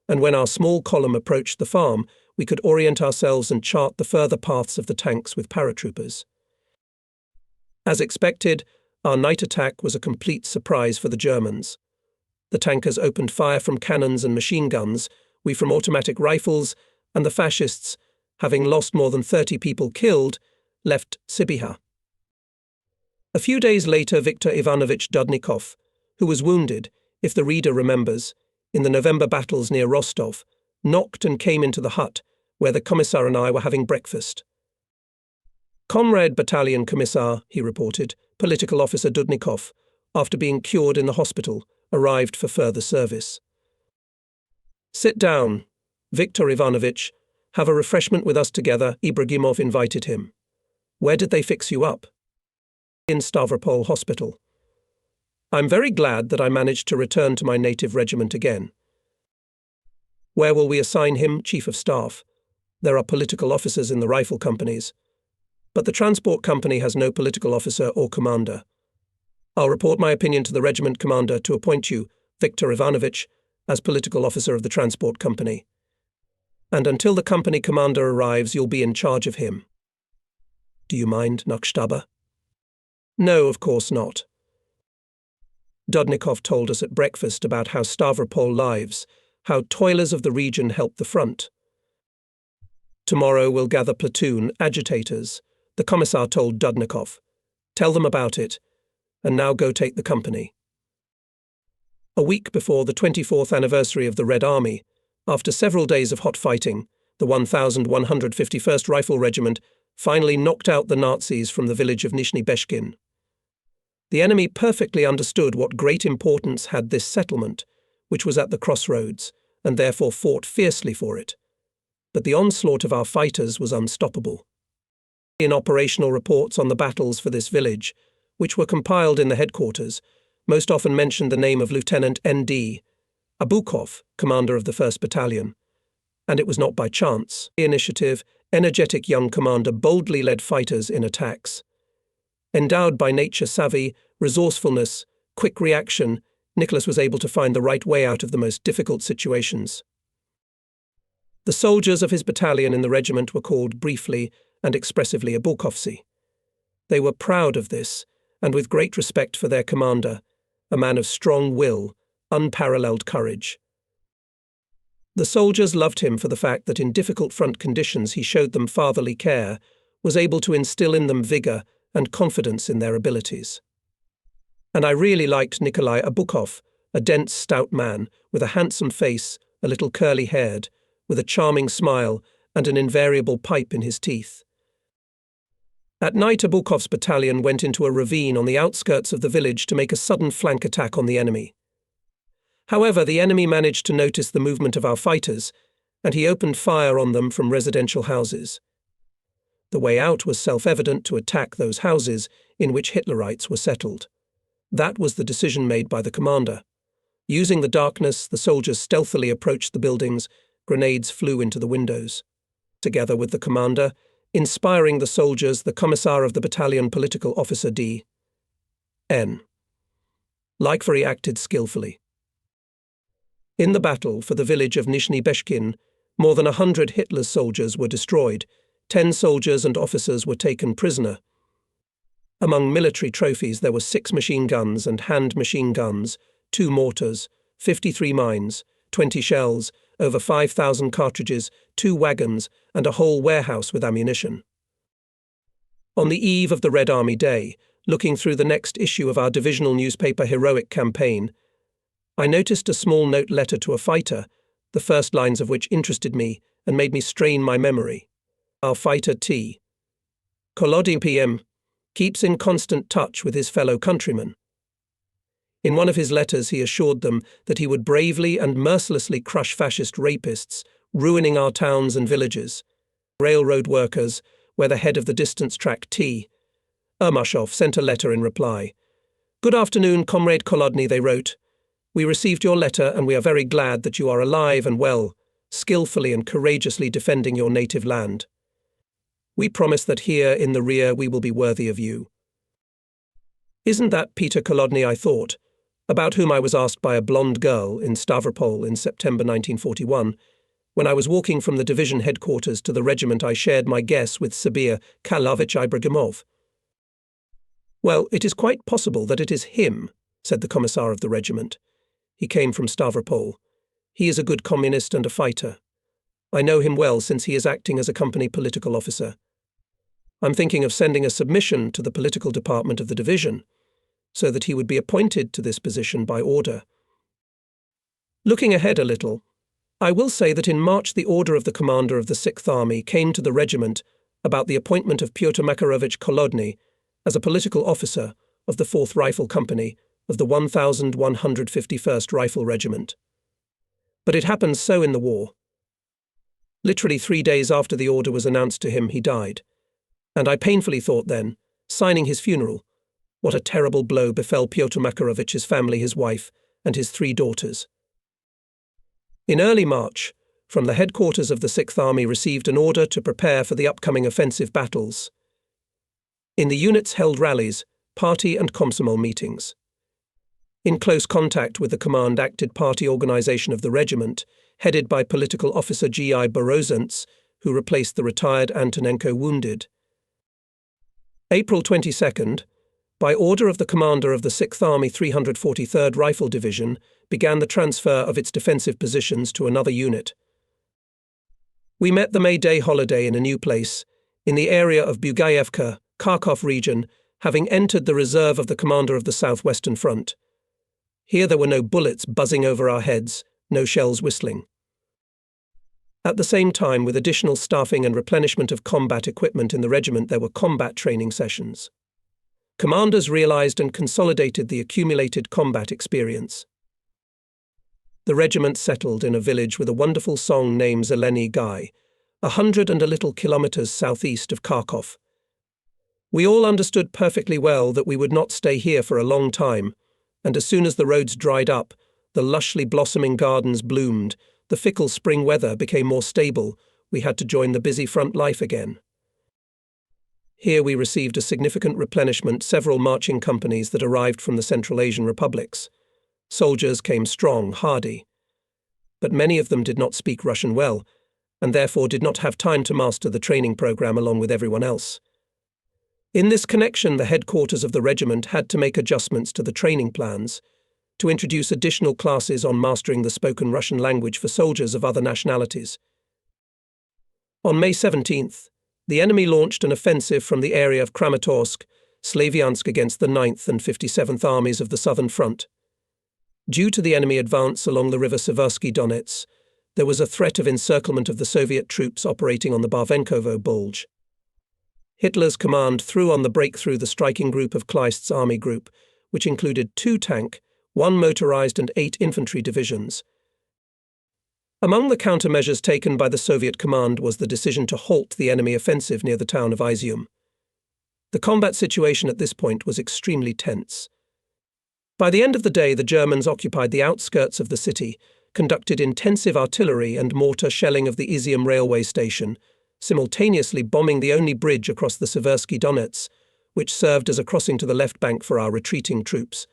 A: and when our small column approached the farm, we could orient ourselves and chart the further paths of the tanks with paratroopers. As expected, our night attack was a complete surprise for the Germans. The tankers opened fire from cannons and machine guns, we from automatic rifles, and the fascists, having lost more than 30 people killed, left Sibiha. A few days later, Viktor Ivanovich Dudnikov, who was wounded, if the reader remembers, in the November battles near Rostov, knocked and came into the hut, where the Commissar and I were having breakfast. Comrade Battalion Commissar, he reported, political officer Dudnikov, after being cured in the hospital, arrived for further service. Sit down, Viktor Ivanovich. Have a refreshment with us together, Ibragimov invited him. Where did they fix you up? In Stavropol Hospital. I'm very glad that I managed to return to my native regiment again. Where will we assign him, Chief of Staff? There are political officers in the rifle companies, but the transport company has no political officer or commander. I'll report my opinion to the regiment commander to appoint you, Viktor Ivanovich, as political officer of the transport company. And until the company commander arrives, you'll be in charge of him. Do you mind, Nakhtaba? No, of course not. Dudnikov told us at breakfast about how Stavropol lives, how toilers of the region help the front. Tomorrow we'll gather platoon agitators, the Commissar told Dudnikov. Tell them about it, and now go take the company. A week before the 24th anniversary of the Red Army, after several days of hot fighting, the 1151st Rifle Regiment finally knocked out the Nazis from the village of Nizhny Beshkin. The enemy perfectly understood what great importance had this settlement, which was at the crossroads, and therefore fought fiercely for it. But the onslaught of our fighters was unstoppable. In operational reports on the battles for this village, which were compiled in the headquarters, most often mentioned the name of Lieutenant N.D. Abukov, commander of the 1st Battalion. And it was not by chance. The initiative, energetic young commander boldly led fighters in attacks. Endowed by nature savvy, resourcefulness, quick reaction, Nicholas was able to find the right way out of the most difficult situations. The soldiers of his battalion in the regiment were called briefly and expressively Abukovsi. They were proud of this, and with great respect for their commander, a man of strong will, unparalleled courage. The soldiers loved him for the fact that in difficult front conditions he showed them fatherly care, was able to instill in them vigour and confidence in their abilities. And I really liked Nikolai Abukov, a dense, stout man, with a handsome face, a little curly-haired, with a charming smile and an invariable pipe in his teeth. At night, Abukov's battalion went into a ravine on the outskirts of the village to make a sudden flank attack on the enemy. However, the enemy managed to notice the movement of our fighters, and he opened fire on them from residential houses. The way out was self-evident: to attack those houses in which Hitlerites were settled. That was the decision made by the commander. Using the darkness, the soldiers stealthily approached the buildings. Grenades flew into the windows. Together with the commander, inspiring the soldiers, the commissar of the battalion, political officer D.N. Likvery acted skillfully. In the battle for the village of Nizhny Beshkin, more than 100 Hitler's soldiers were destroyed. 10 soldiers and officers were taken prisoner. Among military trophies there were 6 machine guns and hand machine guns, 2 mortars, 53 mines, 20 shells, over 5,000 cartridges, 2 wagons, and a whole warehouse with ammunition. On the eve of the Red Army Day, looking through the next issue of our divisional newspaper Heroic Campaign, I noticed a small note letter to a fighter, the first lines of which interested me and made me strain my memory. Our fighter T. Kolody PM. keeps in constant touch with his fellow countrymen. In one of his letters, he assured them that he would bravely and mercilessly crush fascist rapists, ruining our towns and villages. Railroad workers were the head of the distance track T. Ermashov sent a letter in reply. "Good afternoon, Comrade Kolodny," they wrote. "We received your letter and we are very glad that you are alive and well, skillfully and courageously defending your native land. We promise that here in the rear we will be worthy of you." Isn't that Peter Kolodny, I thought, about whom I was asked by a blonde girl in Stavropol in September 1941, when I was walking from the division headquarters to the regiment I shared my guess with Sabir Karlovich Ibragimov. "Well, it is quite possible that it is him," said the commissar of the regiment. "He came from Stavropol. He is a good communist and a fighter. I know him well since he is acting as a company political officer. I'm thinking of sending a submission to the political department of the division, so that he would be appointed to this position by order." Looking ahead a little, I will say that in March the order of the commander of the 6th Army came to the regiment about the appointment of Pyotr Makarovich Kolodny as a political officer of the 4th Rifle Company of the 1151st Rifle Regiment. But it happened so in the war. Literally 3 days after the order was announced to him, he died. And I painfully thought then, signing his funeral, what a terrible blow befell Pyotr Makarovich's family, his wife, and his 3 daughters. In early March, from the headquarters of the 6th Army received an order to prepare for the upcoming offensive battles. In the units held rallies, party and komsomol meetings. In close contact with the command acted party organization of the regiment, headed by political officer G.I. Borozents, who replaced the retired Antonenko wounded. April 22nd, by order of the commander of the 6th Army 343rd Rifle Division, began the transfer of its defensive positions to another unit. We met the May Day holiday in a new place, in the area of Bugayevka, Kharkov region, having entered the reserve of the commander of the Southwestern Front. Here there were no bullets buzzing over our heads, no shells whistling. At the same time, with additional staffing and replenishment of combat equipment in the regiment, there were combat training sessions. Commanders realized and consolidated the accumulated combat experience. The regiment settled in a village with a wonderful song named Zeleny Gai, 100 and a little kilometers southeast of Kharkov. We all understood perfectly well that we would not stay here for a long time, and as soon as the roads dried up, the lushly blossoming gardens bloomed, the fickle spring weather became more stable, we had to join the busy front life again. Here we received a significant replenishment, several marching companies that arrived from the Central Asian republics. Soldiers came strong, hardy. But many of them did not speak Russian well, and therefore did not have time to master the training program along with everyone else. In this connection, the headquarters of the regiment had to make adjustments to the training plans, to introduce additional classes on mastering the spoken Russian language for soldiers of other nationalities. On May 17th, the enemy launched an offensive from the area of Kramatorsk, Slavyansk against the 9th and 57th Armies of the Southern Front. Due to the enemy advance along the river Seversky Donets, there was a threat of encirclement of the Soviet troops operating on the Barvenkovo Bulge. Hitler's command threw on the breakthrough the striking group of Kleist's army group, which included 2 tank, 1 motorized and 8 infantry divisions. Among the countermeasures taken by the Soviet command was the decision to halt the enemy offensive near the town of Izium. The combat situation at this point was extremely tense. By the end of the day, the Germans occupied the outskirts of the city, conducted intensive artillery and mortar shelling of the Izium railway station, simultaneously bombing the only bridge across the Seversky Donets, which served as a crossing to the left bank for our retreating troops.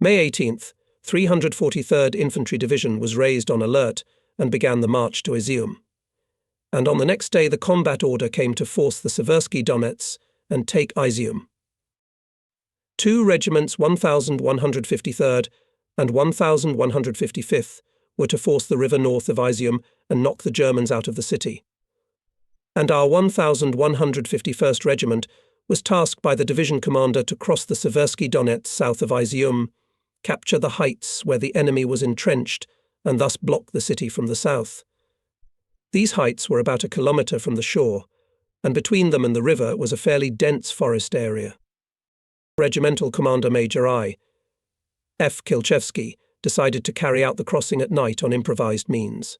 A: May 18th, 343rd Infantry Division was raised on alert and began the march to Izium. And on the next day the combat order came to force the Seversky Donets and take Izium. 2 regiments, 1153rd and 1155th, were to force the river north of Izium and knock the Germans out of the city. And our 1151st Regiment was tasked by the division commander to cross the Seversky Donets south of Izium, capture the heights where the enemy was entrenched, and thus block the city from the south. These heights were about 1 kilometer from the shore, and between them and the river was a fairly dense forest area. Regimental Commander Major I. F. Kilchevsky decided to carry out the crossing at night on improvised means.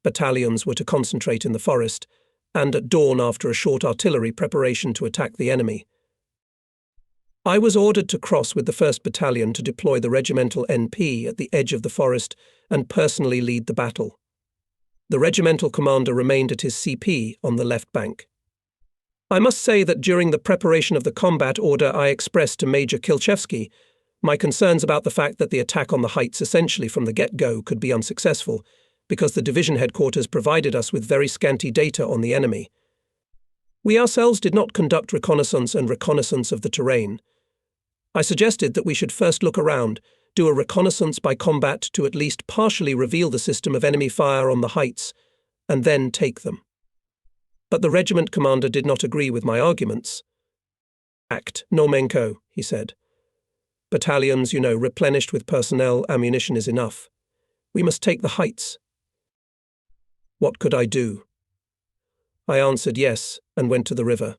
A: Battalions were to concentrate in the forest, and at dawn after a short artillery preparation to attack the enemy. I was ordered to cross with the 1st Battalion to deploy the regimental NP at the edge of the forest and personally lead the battle. The regimental commander remained at his CP on the left bank. I must say that during the preparation of the combat order I expressed to Major Kilchevsky my concerns about the fact that the attack on the heights essentially from the get-go could be unsuccessful, because the division headquarters provided us with very scanty data on the enemy. We ourselves did not conduct reconnaissance of the terrain. I suggested that we should first look around, do a reconnaissance by combat to at least partially reveal the system of enemy fire on the heights, and then take them. But the regiment commander did not agree with my arguments. "Act, Normenko," he said. "Battalions, replenished with personnel, ammunition is enough. We must take the heights." What could I do? I answered yes, and went to the river.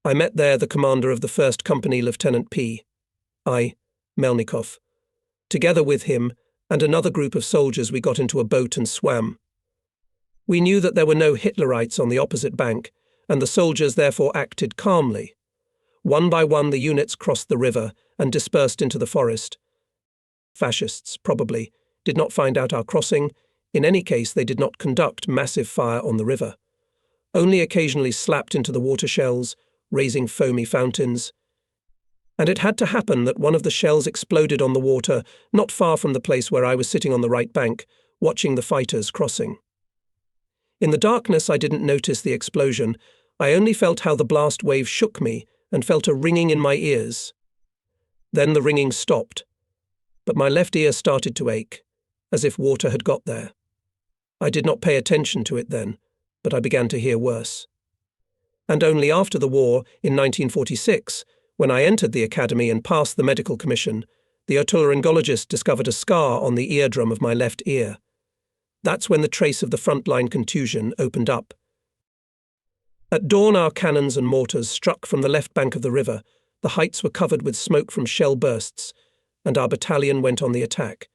A: I met there the commander of the 1st Company, Lieutenant P. I. Melnikov. Together with him and another group of soldiers we got into a boat and swam. We knew that there were no Hitlerites on the opposite bank, and the soldiers therefore acted calmly. One by one the units crossed the river and dispersed into the forest. Fascists, probably, did not find out our crossing. In any case, they did not conduct massive fire on the river. Only occasionally slapped into the water shells, raising foamy fountains. And it had to happen that one of the shells exploded on the water, not far from the place where I was sitting on the right bank, watching the fighters crossing. In the darkness I didn't notice the explosion. I only felt how the blast wave shook me and felt a ringing in my ears. Then the ringing stopped, but my left ear started to ache, as if water had got there. I did not pay attention to it then, but I began to hear worse. And only after the war, in 1946, when I entered the academy and passed the medical commission, the otolaryngologist discovered a scar on the eardrum of my left ear. That's when the trace of the frontline contusion opened up. At dawn our cannons and mortars struck from the left bank of the river, the heights were covered with smoke from shell bursts, and our battalion went on the attack.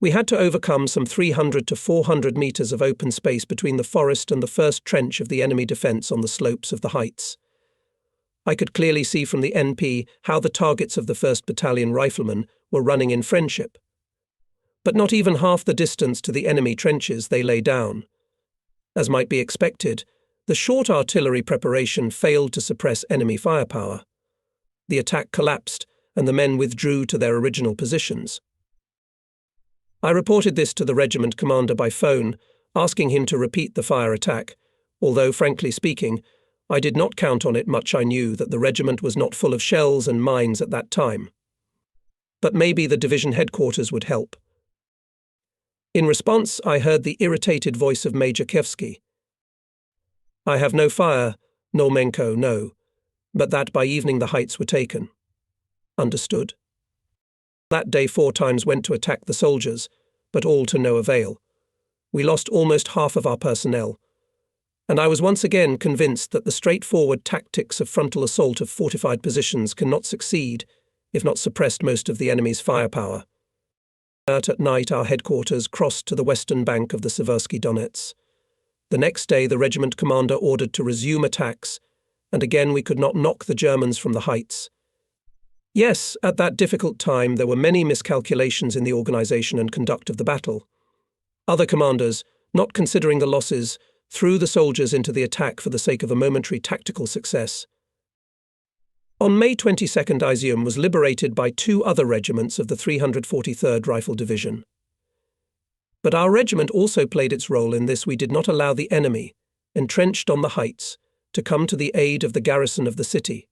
A: We had to overcome some 300 to 400 metres of open space between the forest and the first trench of the enemy defence on the slopes of the heights. I could clearly see from the NP how the targets of the 1st Battalion Riflemen were running in friendship. But not even half the distance to the enemy trenches they lay down. As might be expected, the short artillery preparation failed to suppress enemy firepower. The attack collapsed, and the men withdrew to their original positions. I reported this to the regiment commander by phone, asking him to repeat the fire attack, although, frankly speaking, I did not count on it much. I knew that the regiment was not full of shells and mines at that time. But maybe the division headquarters would help. In response, I heard the irritated voice of Major Kevsky. "I have no fire, Normenko, no, but that by evening the heights were taken." Understood. That day 4 times went to attack the soldiers, but all to no avail. We lost almost half of our personnel, and I was once again convinced that the straightforward tactics of frontal assault of fortified positions cannot succeed if not suppressed most of the enemy's firepower. At night our headquarters crossed to the western bank of the Seversky Donets. The next day the regiment commander ordered to resume attacks, and again we could not knock the Germans from the heights. Yes, at that difficult time there were many miscalculations in the organisation and conduct of the battle. Other commanders, not considering the losses, threw the soldiers into the attack for the sake of a momentary tactical success. On May 22nd, Izium was liberated by 2 other regiments of the 343rd Rifle Division. But our regiment also played its role in this. We did not allow the enemy, entrenched on the heights, to come to the aid of the garrison of the city.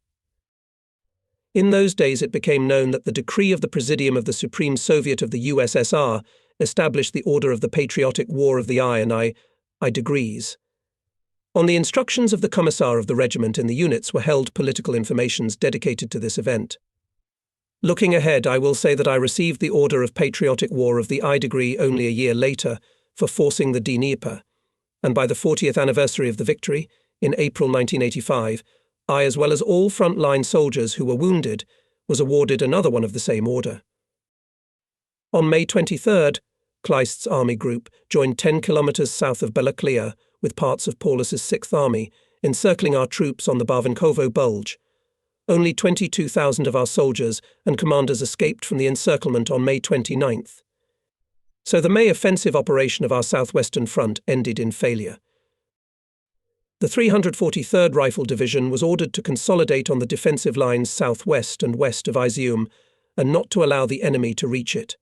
A: In those days it became known that the decree of the Presidium of the Supreme Soviet of the USSR established the order of the Patriotic War of the I and I degrees. On the instructions of the Commissar of the regiment in the units were held political informations dedicated to this event. Looking ahead, I will say that I received the Order of Patriotic War of the I degree only a year later for forcing the Dnieper, and by the 40th anniversary of the victory, in April 1985, I, as well as all frontline soldiers who were wounded, was awarded another one of the same order. On May 23rd, Kleist's army group joined 10 kilometers south of Balaklia with parts of Paulus's 6th Army, encircling our troops on the Barvenkovo Bulge. Only 22,000 of our soldiers and commanders escaped from the encirclement on May 29th. So the May offensive operation of our southwestern front ended in failure. The 343rd Rifle Division was ordered to consolidate on the defensive lines southwest and west of Izium and not to allow the enemy to reach it.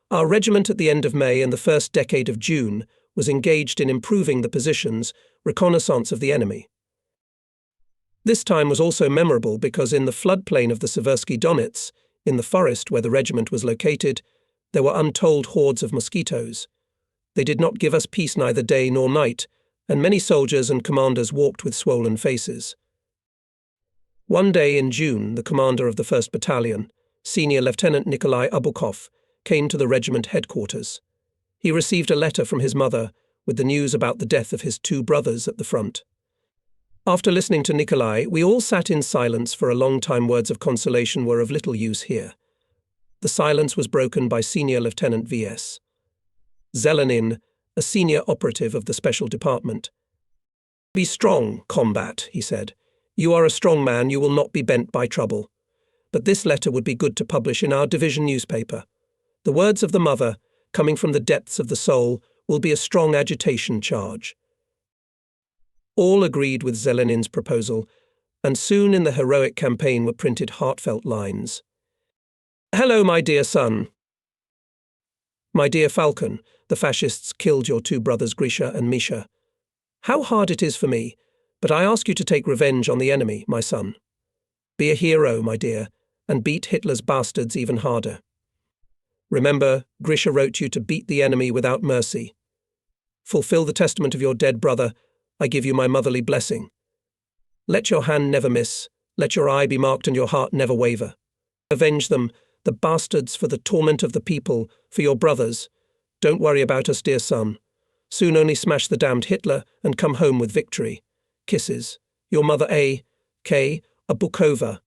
A: Our regiment at the end of May and the first decade of June was engaged in improving the positions, reconnaissance of the enemy. This time was also memorable because in the floodplain of the Seversky Donets, in the forest where the regiment was located, there were untold hordes of mosquitoes. They did not give us peace neither day nor night, and many soldiers and commanders walked with swollen faces. One day in June, the commander of the 1st Battalion, Senior Lieutenant Nikolai Abukov, came to the regiment headquarters. He received a letter from his mother with the news about the death of his 2 brothers at the front. After listening to Nikolai, we all sat in silence for a long time. Words of consolation were of little use here. The silence was broken by Senior Lieutenant V.S. Zelenin, a senior operative of the Special Department. "Be strong, combat," he said. "You are a strong man, you will not be bent by trouble. But this letter would be good to publish in our division newspaper. The words of the mother, coming from the depths of the soul, will be a strong agitation charge." All agreed with Zelenin's proposal, and soon in the heroic campaign were printed heartfelt lines. "Hello, my dear son. My dear Falcon, the fascists killed your 2 brothers Grisha and Misha. How hard it is for me, but I ask you to take revenge on the enemy, my son. Be a hero, my dear, and beat Hitler's bastards even harder. Remember, Grisha wrote you to beat the enemy without mercy. Fulfill the testament of your dead brother. I give you my motherly blessing. Let your hand never miss, let your eye be marked and your heart never waver. Avenge them, the bastards, for the torment of the people, for your brothers. Don't worry about us, dear son. Soon only smash the damned Hitler and come home with victory. Kisses. Your mother A.K. Abukova."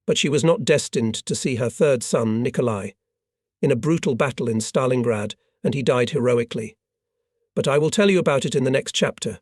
A: But she was not destined to see her 3rd son, Nikolai, in a brutal battle in Stalingrad, and he died heroically. But I will tell you about it in the next chapter.